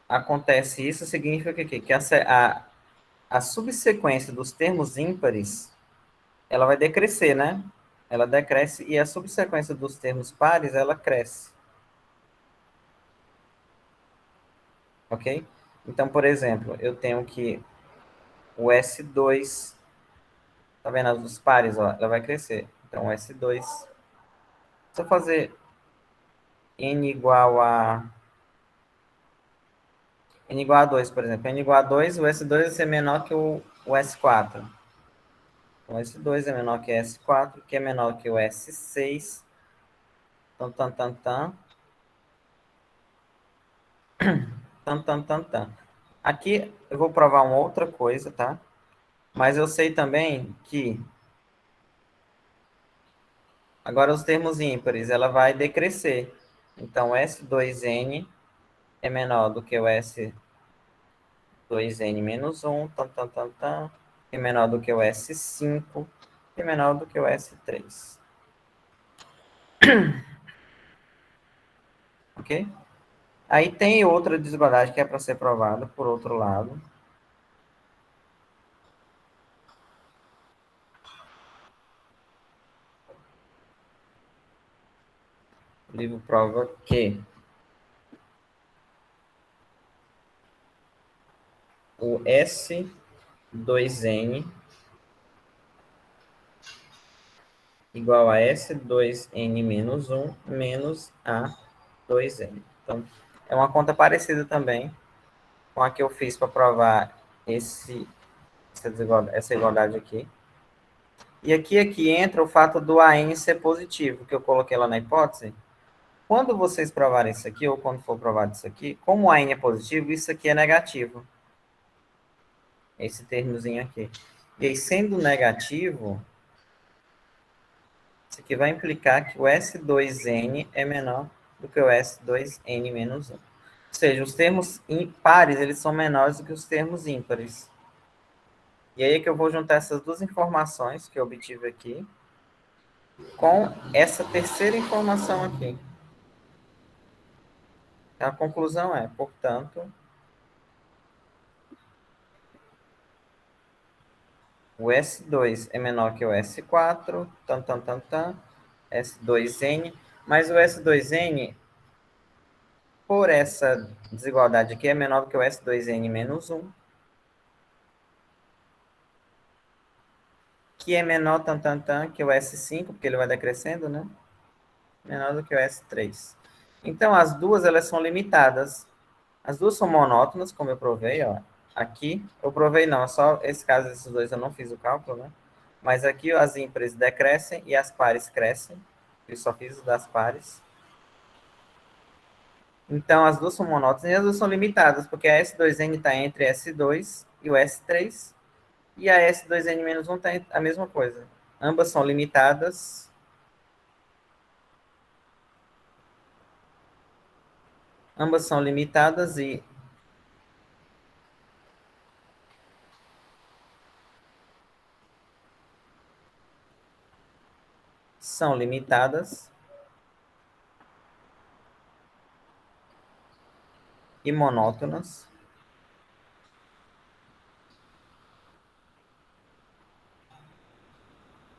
Speaker 1: acontece isso, significa que a subsequência dos termos ímpares, ela vai decrescer, né? Ela decresce e a subsequência dos termos pares, ela cresce. Ok? Então, por exemplo, eu tenho que o S2, tá vendo as dos pares, ó, ela vai crescer. Então, o S2 Se eu fazer n igual a 2, por exemplo, n igual a 2, o S2 vai ser menor que o S4. Então, S2 é menor que o S4, que é menor que o S6. Tan, tan, tan, tan. Tan, tan, tan, tan. Aqui eu vou provar uma outra coisa, tá? Mas eu sei também que agora os termos ímpares, ela vai decrescer. Então, S2N é menor do que o S2N menos 1, tan, tan, tan, tan, é menor do que o S5, é menor do que o S3. Ok? Aí tem outra desigualdade que é para ser provada, por outro lado. O livro prova que o S2N igual a S2N menos 1 menos A2N. Então, é uma conta parecida também com a que eu fiz para provar essa igualdade aqui. E aqui entra o fato do AN ser positivo, que eu coloquei lá na hipótese. Quando vocês provarem isso aqui, ou quando for provado isso aqui, como o AN é positivo, isso aqui é negativo. Esse termozinho aqui. E aí, sendo negativo, isso aqui vai implicar que o S2N é menor do que o S2N menos 1. Ou seja, os termos impares, eles são menores do que os termos ímpares. E aí é que eu vou juntar essas duas informações que eu obtive aqui com essa terceira informação aqui. A conclusão é, portanto, o S2 é menor que o S4, tan, tan, tan, tan, S2N, mas o S2N, por essa desigualdade aqui, é menor do que o S2N menos 1, que é menor, tan, tan, tan, que o S5, porque ele vai decrescendo, né? Menor do que o S3. Então, as duas, elas são limitadas. As duas são monótonas, como eu provei, ó. Aqui, eu provei não, só esse caso, esses dois eu não fiz o cálculo, né? Mas aqui as ímpares decrescem e as pares crescem. Eu só fiz o das pares. Então, as duas são monótonas e as duas são limitadas, porque a S2N está entre S2 e o S3, e a S2N-1 está a mesma coisa. Ambas são limitadas. Ambas são limitadas e são limitadas e monótonas.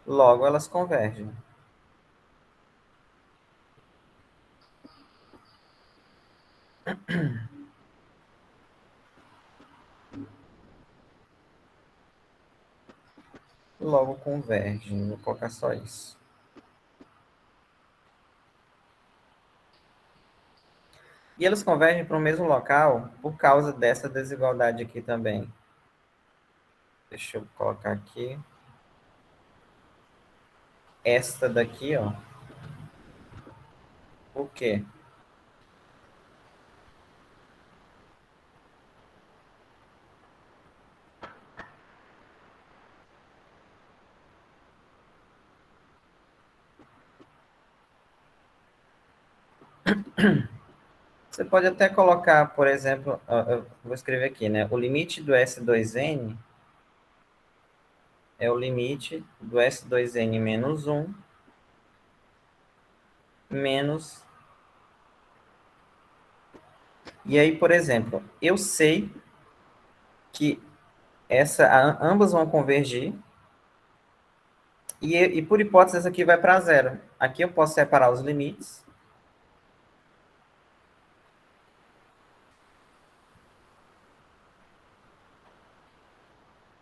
Speaker 1: Logo, elas convergem. Logo convergem. Vou colocar só isso. E elas convergem para o mesmo local por causa dessa desigualdade aqui também. Deixa eu colocar aqui. Esta daqui, ó. O quê? Você pode até colocar, por exemplo, eu vou escrever aqui, né? O limite do S2N é o limite do S2N menos 1 menos... E aí, por exemplo, eu sei que ambas vão convergir e por hipótese essa aqui vai para zero. Aqui eu posso separar os limites.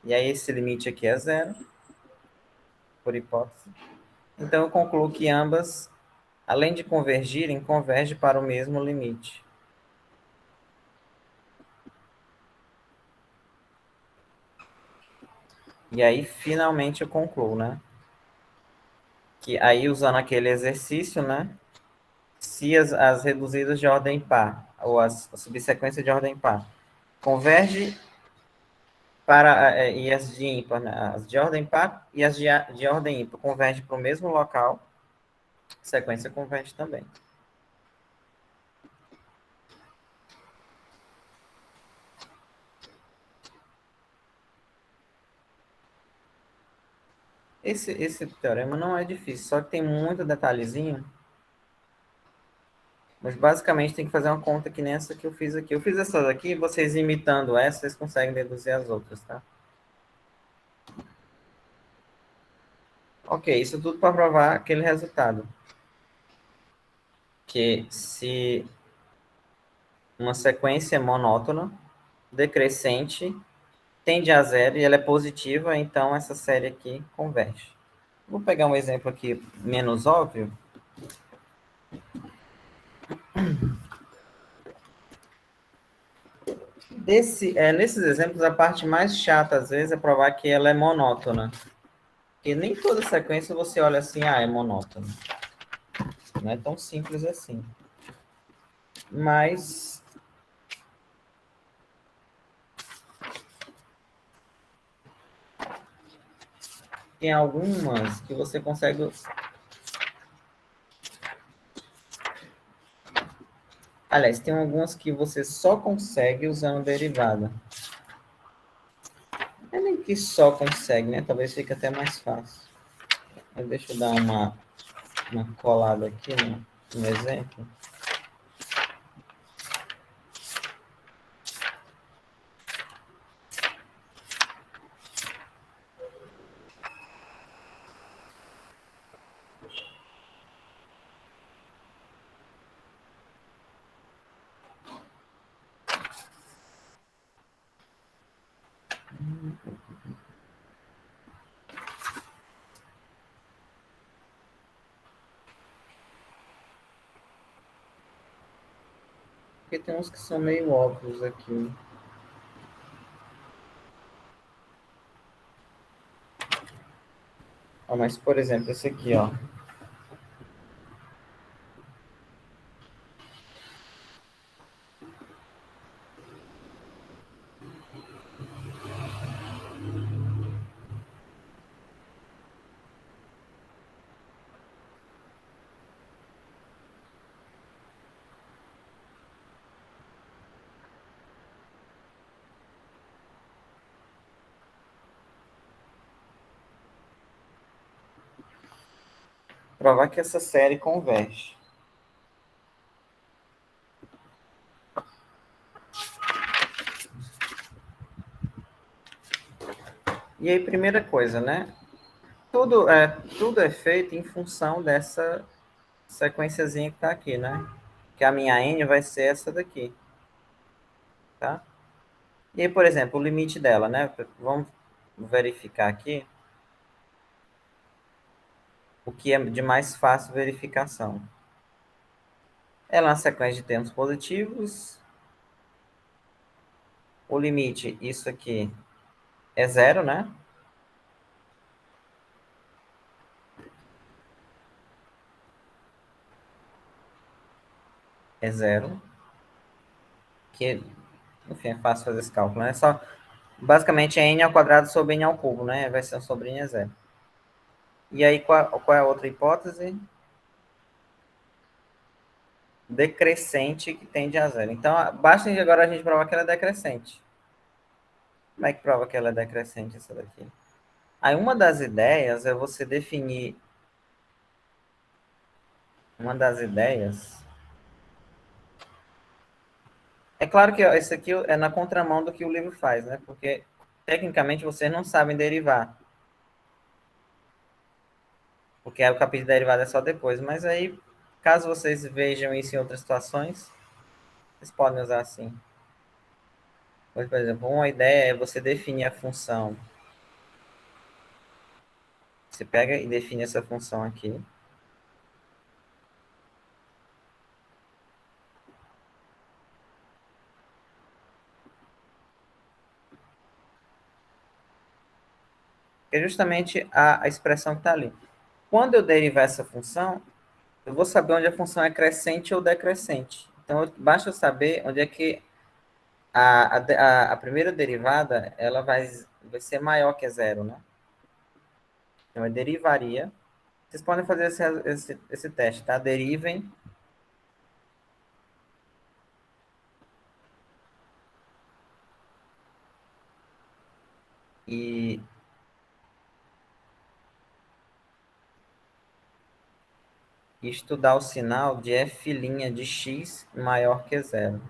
Speaker 1: E aí esse limite aqui é zero, por hipótese. Então eu concluo que ambas Além de convergirem, converge para o mesmo limite. E aí, finalmente, eu concluo, né? Que aí, usando aquele exercício, né? Se as reduzidas de ordem par, ou as subsequências de ordem par, converge para, e as de ímpar, né? As de ordem par e as de ordem ímpar convergem para o mesmo local, a sequência converge também. Esse teorema não é difícil, só que tem muito detalhezinho. Mas basicamente tem que fazer uma conta que nem essa que eu fiz aqui. Eu fiz essa daqui, vocês imitando essa, vocês conseguem deduzir as outras, tá? Ok, isso tudo para provar aquele resultado. Que se uma sequência é monótona, decrescente, tende a zero e ela é positiva, então essa série aqui converge. Vou pegar um exemplo aqui menos óbvio. Nesses exemplos, a parte mais chata, às vezes, é provar que ela é monótona. Porque nem toda sequência você olha assim, é monótona. Não é tão simples assim. Mas tem algumas que você consegue. Aliás, tem algumas que você só consegue usando derivada. Não é nem que só consegue, né? Talvez fique até mais fácil. Mas deixa eu dar uma colada aqui no exemplo. Porque tem uns que são meio óbvios aqui. Ó, mas, por exemplo, esse aqui, ó. Provar que essa série converge. E aí, primeira coisa, né? Tudo é feito em função dessa sequenciazinha que está aqui, né? Que a minha n vai ser essa daqui, tá? E aí, por exemplo, o limite dela, né? Vamos verificar aqui o que é de mais fácil verificação. Ela é uma sequência de termos positivos. O limite, isso aqui, é zero, né? É zero. Que, enfim, é fácil fazer esse cálculo, né? Só, basicamente é n ao quadrado sobre n ao cubo, né? Vai ser um sobre n é zero. E aí, qual é a outra hipótese? Decrescente que tende a zero. Então, basta agora a gente provar que ela é decrescente. Como é que prova que ela é decrescente essa daqui? Aí, uma das ideias é você definir... Uma das ideias... É claro que ó, isso aqui é na contramão do que o livro faz, né? Porque, tecnicamente, vocês não sabem derivar. Porque o capítulo de derivada é só depois. Mas aí, caso vocês vejam isso em outras situações, vocês podem usar assim. Por exemplo, uma ideia é você definir a função. Você pega e define essa função aqui. que é justamente a expressão que está ali. Quando eu derivar essa função, eu vou saber onde a função é crescente ou decrescente. Então, basta eu saber onde é que a primeira derivada ela vai ser maior que zero, né? Então, eu derivaria. Vocês podem fazer esse teste, tá? Derivem e estudar o sinal de f' de x maior que zero.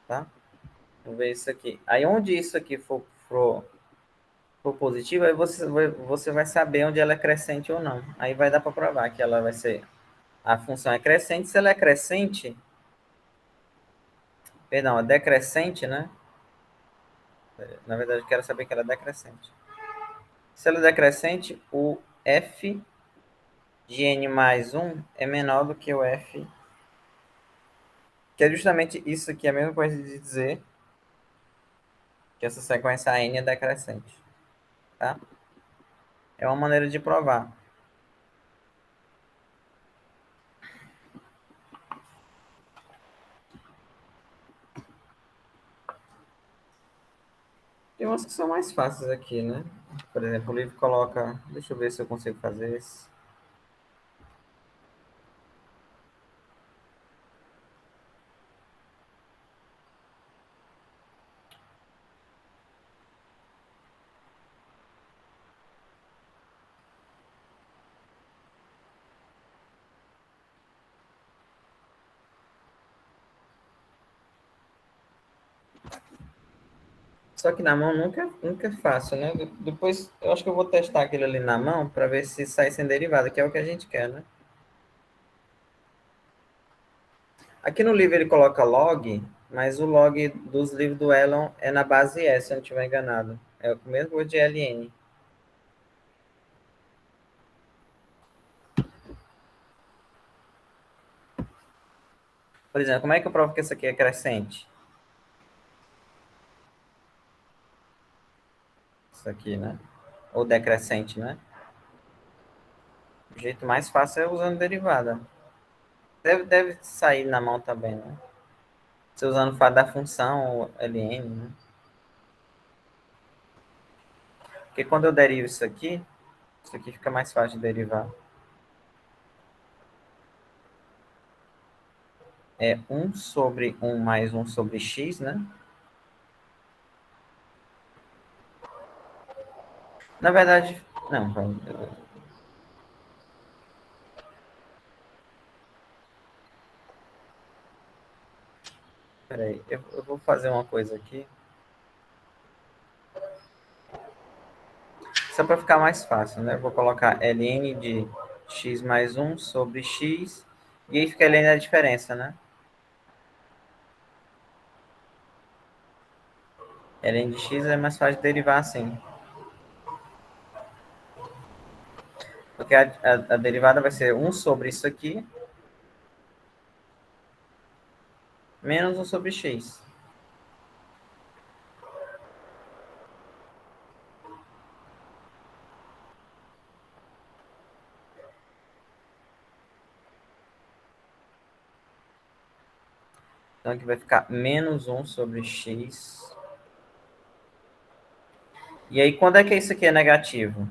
Speaker 1: Tá? Vamos ver isso aqui. Aí, onde isso aqui for positivo, aí você vai saber onde ela é crescente ou não. Aí vai dar para provar que ela vai ser. A função é crescente. Se ela é crescente, perdão, é decrescente, né? Na verdade, eu quero saber que ela é decrescente. Se ela é decrescente, o f de n mais 1 é menor do que o f, que é justamente isso aqui, a mesma coisa de dizer que essa sequência n é decrescente. Tá? É uma maneira de provar. Tem umas que são mais fáceis aqui, né? Por exemplo, o livro coloca. Deixa eu ver se eu consigo fazer esse. Só que na mão nunca é fácil, né? Depois eu acho que eu vou testar aquele ali na mão para ver se sai sem derivada, que é o que a gente quer, né? Aqui no livro ele coloca log, mas o log dos livros do Elon é na base S, se eu não estiver enganado. É o mesmo coisa de LN. Por exemplo, como é que eu provo que isso aqui é crescente? Isso aqui, né? Ou decrescente, né? O jeito mais fácil é usando derivada. Deve sair na mão também, né? Você usando o fato da função ln, né? Porque quando eu derivo isso aqui fica mais fácil de derivar. É 1 sobre 1 mais 1 sobre x, né? Na verdade, não, peraí, eu vou fazer uma coisa aqui, só para ficar mais fácil, né? Eu vou colocar ln de x mais 1 sobre x, e aí fica ln da diferença, né? Ln de x é mais fácil de derivar assim, porque a derivada vai ser 1 sobre isso aqui, menos 1 sobre x. Então aqui vai ficar menos 1 sobre x. E aí, quando é que isso aqui é negativo?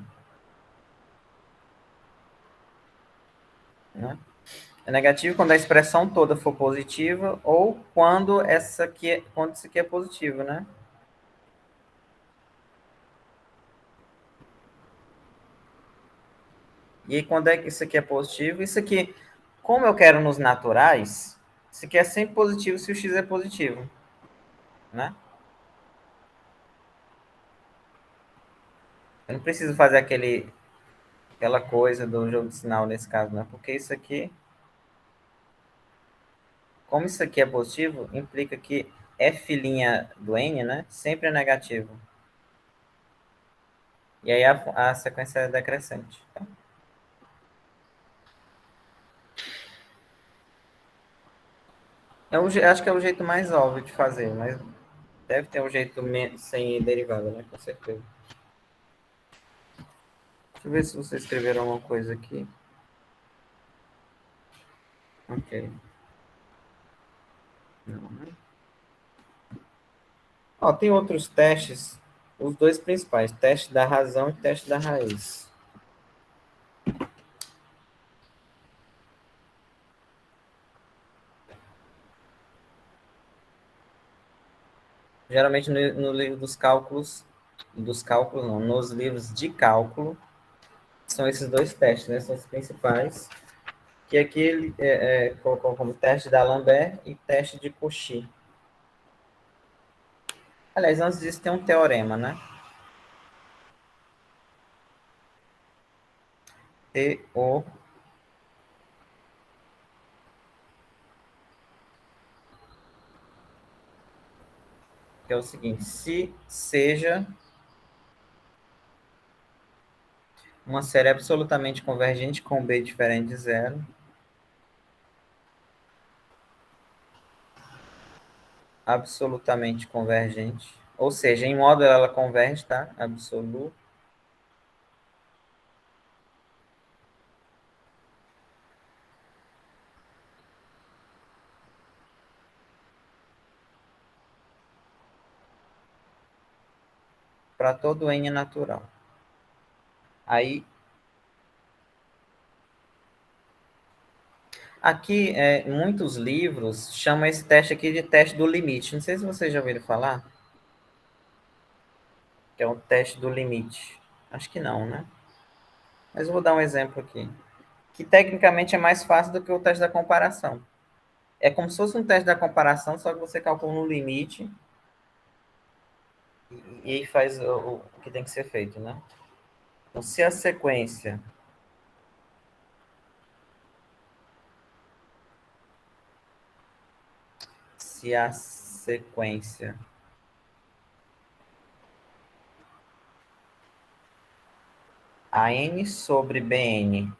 Speaker 1: Né? É negativo quando a expressão toda for positiva ou quando isso aqui é positivo, né? E aí, quando é que isso aqui é positivo? Isso aqui, como eu quero nos naturais, isso aqui é sempre positivo se o x é positivo, né? Eu não preciso fazer aquela coisa do jogo de sinal nesse caso, né? Porque isso aqui, como isso aqui é positivo, implica que f' do n, né? Sempre é negativo. E aí a sequência é decrescente. Tá? Acho que é o jeito mais óbvio de fazer, mas deve ter um jeito sem derivada, né? Com certeza. Deixa eu ver se vocês escreveram alguma coisa aqui. Ok. Não, né? Ó, tem outros testes, os dois principais, teste da razão e teste da raiz. Geralmente no livro dos cálculos não, nos livros de cálculo, são esses dois testes, né? São os principais. Que aqui ele colocou como teste da Lambert e teste de Cauchy. Aliás, antes disso tem um teorema, né? TO, que é o seguinte: se seja uma série absolutamente convergente com B diferente de zero, absolutamente convergente, ou seja, em modo ela converge, tá? Absoluto. Para todo N natural. Aí, aqui, muitos livros chamam esse teste aqui de teste do limite. Não sei se vocês já ouviram falar, que é o teste do limite. Acho que não, né? Mas eu vou dar um exemplo aqui, que tecnicamente é mais fácil do que o teste da comparação. É como se fosse um teste da comparação, só que você calcula no limite e aí faz o que tem que ser feito, né? Então, se a sequência AN sobre BN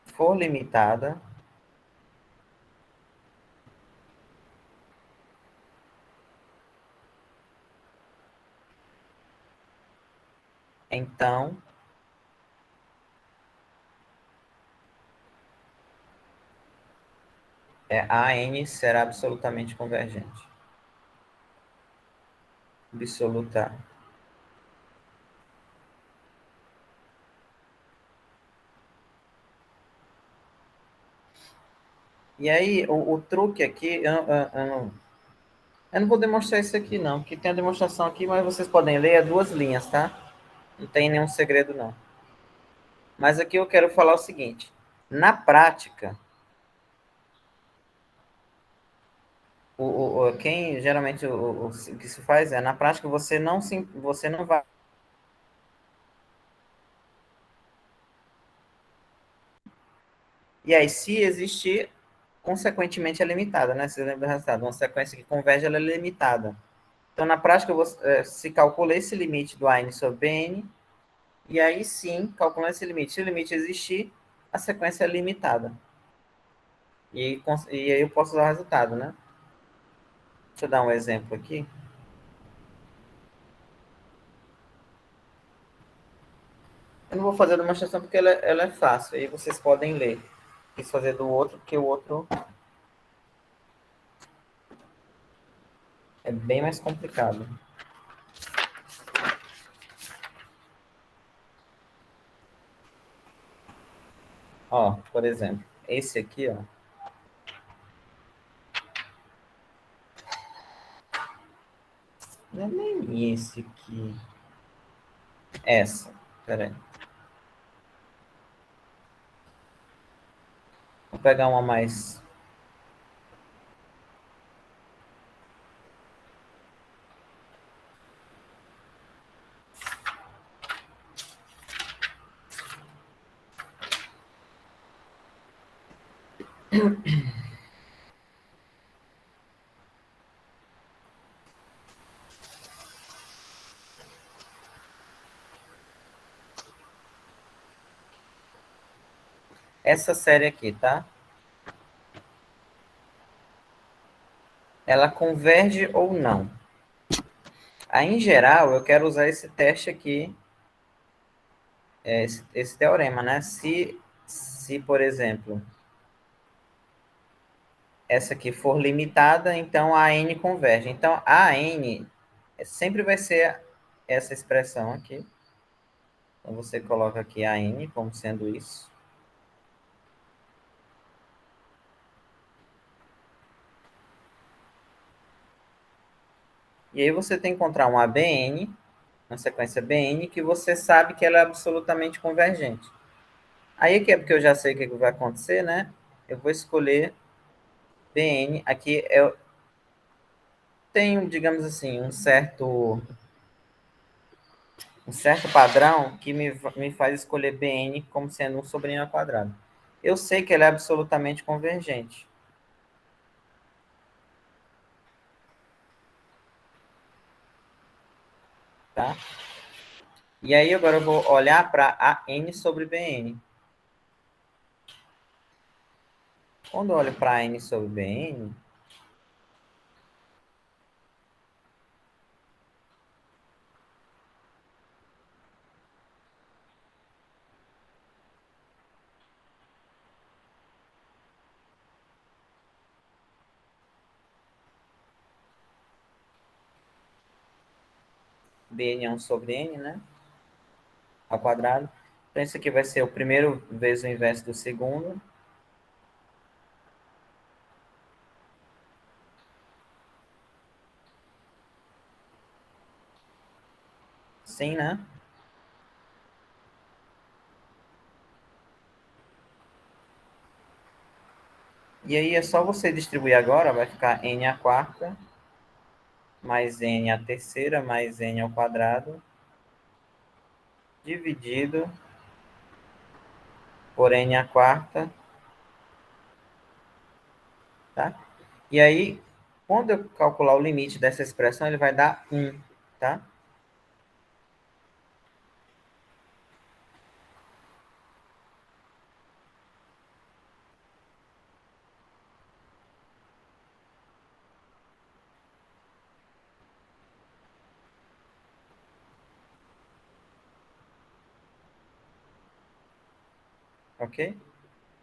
Speaker 1: for limitada, então AN será absolutamente convergente. Absoluta. E aí, o truque aqui, eu não vou demonstrar isso aqui não, porque tem a demonstração aqui, mas vocês podem ler, é duas linhas, tá? Não tem nenhum segredo não. Mas aqui eu quero falar o seguinte, na prática, quem geralmente o que se faz na prática você não vai. E aí, se existir, consequentemente é limitada, né? Você lembra do resultado? Uma sequência que converge, ela é limitada. Então, na prática, se calcula esse limite do AN sobre BN, e aí sim, calculando esse limite. Se o limite existir, a sequência é limitada. E aí eu posso usar o resultado, né? Deixa eu dar um exemplo aqui. Eu não vou fazer a demonstração porque ela é fácil, aí vocês podem ler. Quis fazer do outro, porque o outro é bem mais complicado. Ó, por exemplo, esse aqui, ó. Não é nem esse aqui. Essa. Pera aí. Vou pegar uma mais. Essa série aqui, tá? ela converge ou não. Aí, em geral, eu quero usar esse teste aqui, esse teorema, né? Se, por exemplo, essa aqui for limitada, então a n converge. Então, a n sempre vai ser essa expressão aqui. Então, você coloca aqui a n como sendo isso. E aí você tem que encontrar um ABN, uma sequência BN, que você sabe que ela é absolutamente convergente. Aí que é porque eu já sei o que vai acontecer, né? Eu vou escolher BN. Aqui eu tenho, digamos assim, um certo padrão que me faz escolher BN como sendo um sobre n ao quadrado. Eu sei que ela é absolutamente convergente. Tá? E aí agora eu vou olhar para a n sobre Bn. Quando eu olho para n sobre Bn, Bn é 1 sobre n, né? Ao quadrado. Então isso aqui vai ser o primeiro vezes o inverso do segundo. Sim, né? E aí é só você distribuir agora, vai ficar n à quarta, mais n à terceira, mais n ao quadrado, dividido por n à quarta, tá? E aí, quando eu calcular o limite dessa expressão, ele vai dar 1, tá? Ok?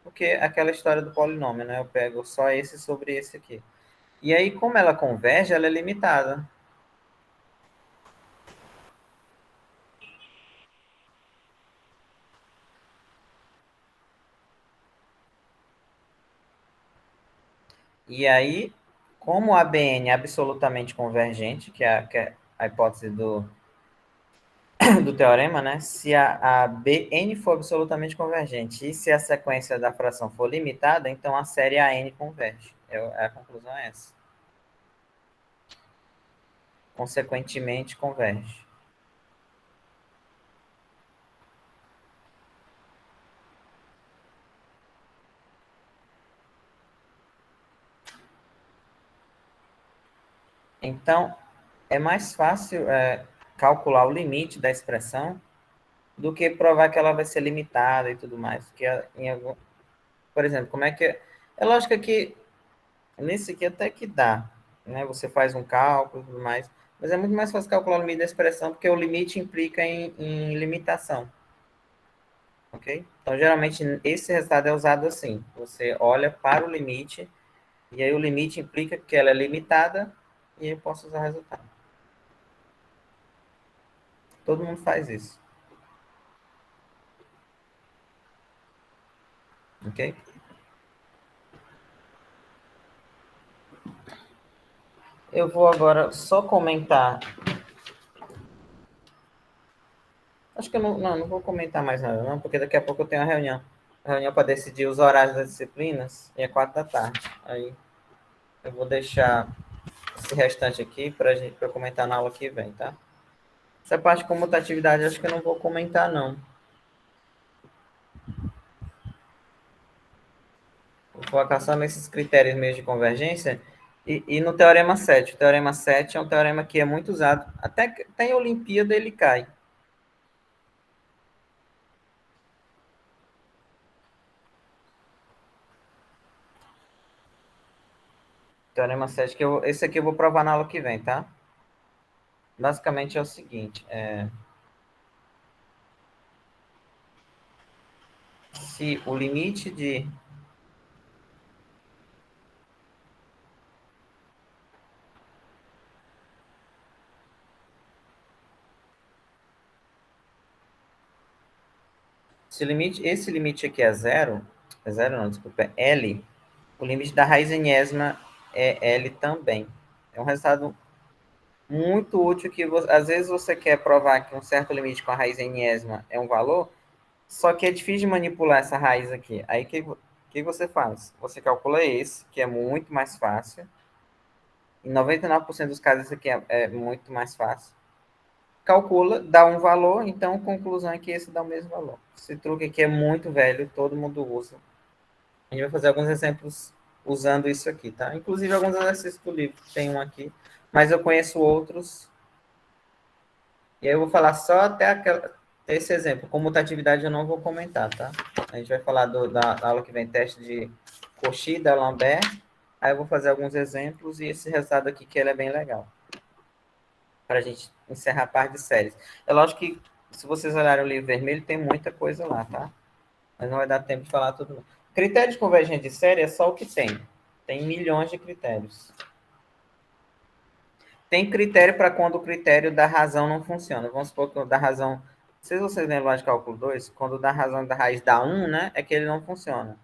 Speaker 1: Porque é aquela história do polinômio, né? Eu pego só esse sobre esse aqui. E aí, como ela converge, ela é limitada. E aí, como a BN é absolutamente convergente, que é a hipótese do teorema, né? Se a BN for absolutamente convergente e se a sequência da fração for limitada, então a série AN converge. A conclusão é essa. Consequentemente, converge. Então, é mais fácil calcular o limite da expressão do que provar que ela vai ser limitada e tudo mais. Por exemplo, como é que é lógico que nesse aqui até que dá, né? Você faz um cálculo e tudo mais, mas é muito mais fácil calcular o limite da expressão porque o limite implica em limitação, ok? Então, geralmente, esse resultado é usado assim. Você olha para o limite e aí o limite implica que ela é limitada e aí eu posso usar o resultado. Todo mundo faz isso, ok? Eu vou agora só comentar. Acho que eu não vou comentar mais nada, não, porque daqui a pouco eu tenho uma reunião. Reunião para decidir os horários das disciplinas e é 4 da tarde. Aí eu vou deixar esse restante aqui para eu comentar na aula que vem, tá? Essa parte de comutatividade acho que eu não vou comentar, não. Vou focar só nesses critérios mesmo de convergência e no Teorema 7. O Teorema 7 é um teorema que é muito usado. Até em Olimpíada ele cai. Teorema 7, esse aqui eu vou provar na aula que vem, tá? Basicamente é o seguinte, se o limite de se o limite, esse limite aqui é zero não, desculpa, é L, o limite da raiz enésima é L também. É um resultado muito útil que às vezes você quer provar que um certo limite com a raiz enésima é um valor, só que é difícil de manipular essa raiz aqui. Aí que você faz? Você calcula esse, que é muito mais fácil. Em 99% dos casos, esse aqui é muito mais fácil. Calcula, dá um valor, então a conclusão é que esse dá o mesmo valor. Esse truque aqui é muito velho, todo mundo usa. A gente vai fazer alguns exemplos usando isso aqui, tá? Inclusive alguns exercícios do livro, tem um aqui, mas eu conheço outros. E aí eu vou falar só até esse exemplo. Comutatividade eu não vou comentar, tá? A gente vai falar da aula que vem, teste de Cauchy, da Lambert. Aí eu vou fazer alguns exemplos e esse resultado aqui que ele é bem legal. Para a gente encerrar a parte de séries. É lógico que se vocês olharem o livro vermelho, tem muita coisa lá, tá? Mas não vai dar tempo de falar tudo. Critério de convergência de série é só o que tem. Tem milhões de critérios. Tem critério para quando o critério da razão não funciona. Vamos supor que o da razão. Se vocês lembram lá de cálculo 2, quando o da razão da raiz dá 1, né, é que ele não funciona.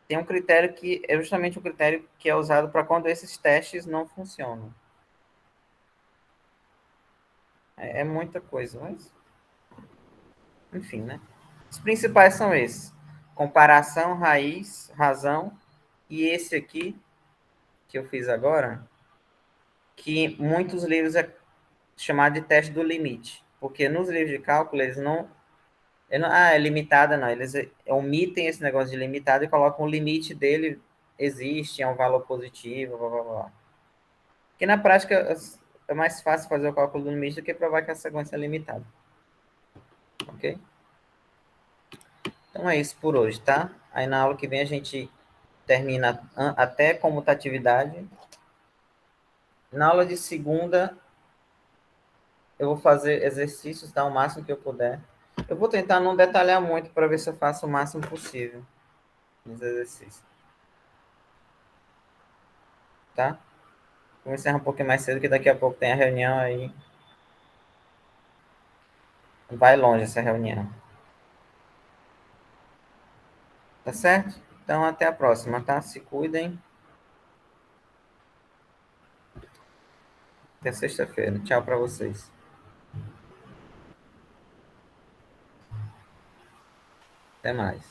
Speaker 1: Tem um critério que é justamente o critério que é usado para quando esses testes não funcionam. É muita coisa, mas enfim, né? Os principais são esses: comparação, raiz, razão, e esse aqui que eu fiz agora, que muitos livros é chamado de teste do limite, porque nos livros de cálculo eles não, é limitada, não, eles omitem esse negócio de limitado e colocam o limite dele existe, é um valor positivo, blá blá blá. Porque na prática é mais fácil fazer o cálculo do limite do que provar que a sequência é limitada. Ok? Então é isso por hoje, tá? Aí na aula que vem a gente termina até comutatividade. Na aula de segunda, eu vou fazer exercícios, tá? O máximo que eu puder. Eu vou tentar não detalhar muito para ver se eu faço o máximo possível nos exercícios, tá? Vou encerrar um pouquinho mais cedo, que daqui a pouco tem a reunião aí. Vai longe essa reunião. Tá certo? Então até a próxima, tá? Se cuidem. Até sexta-feira. Tchau para vocês. Até mais.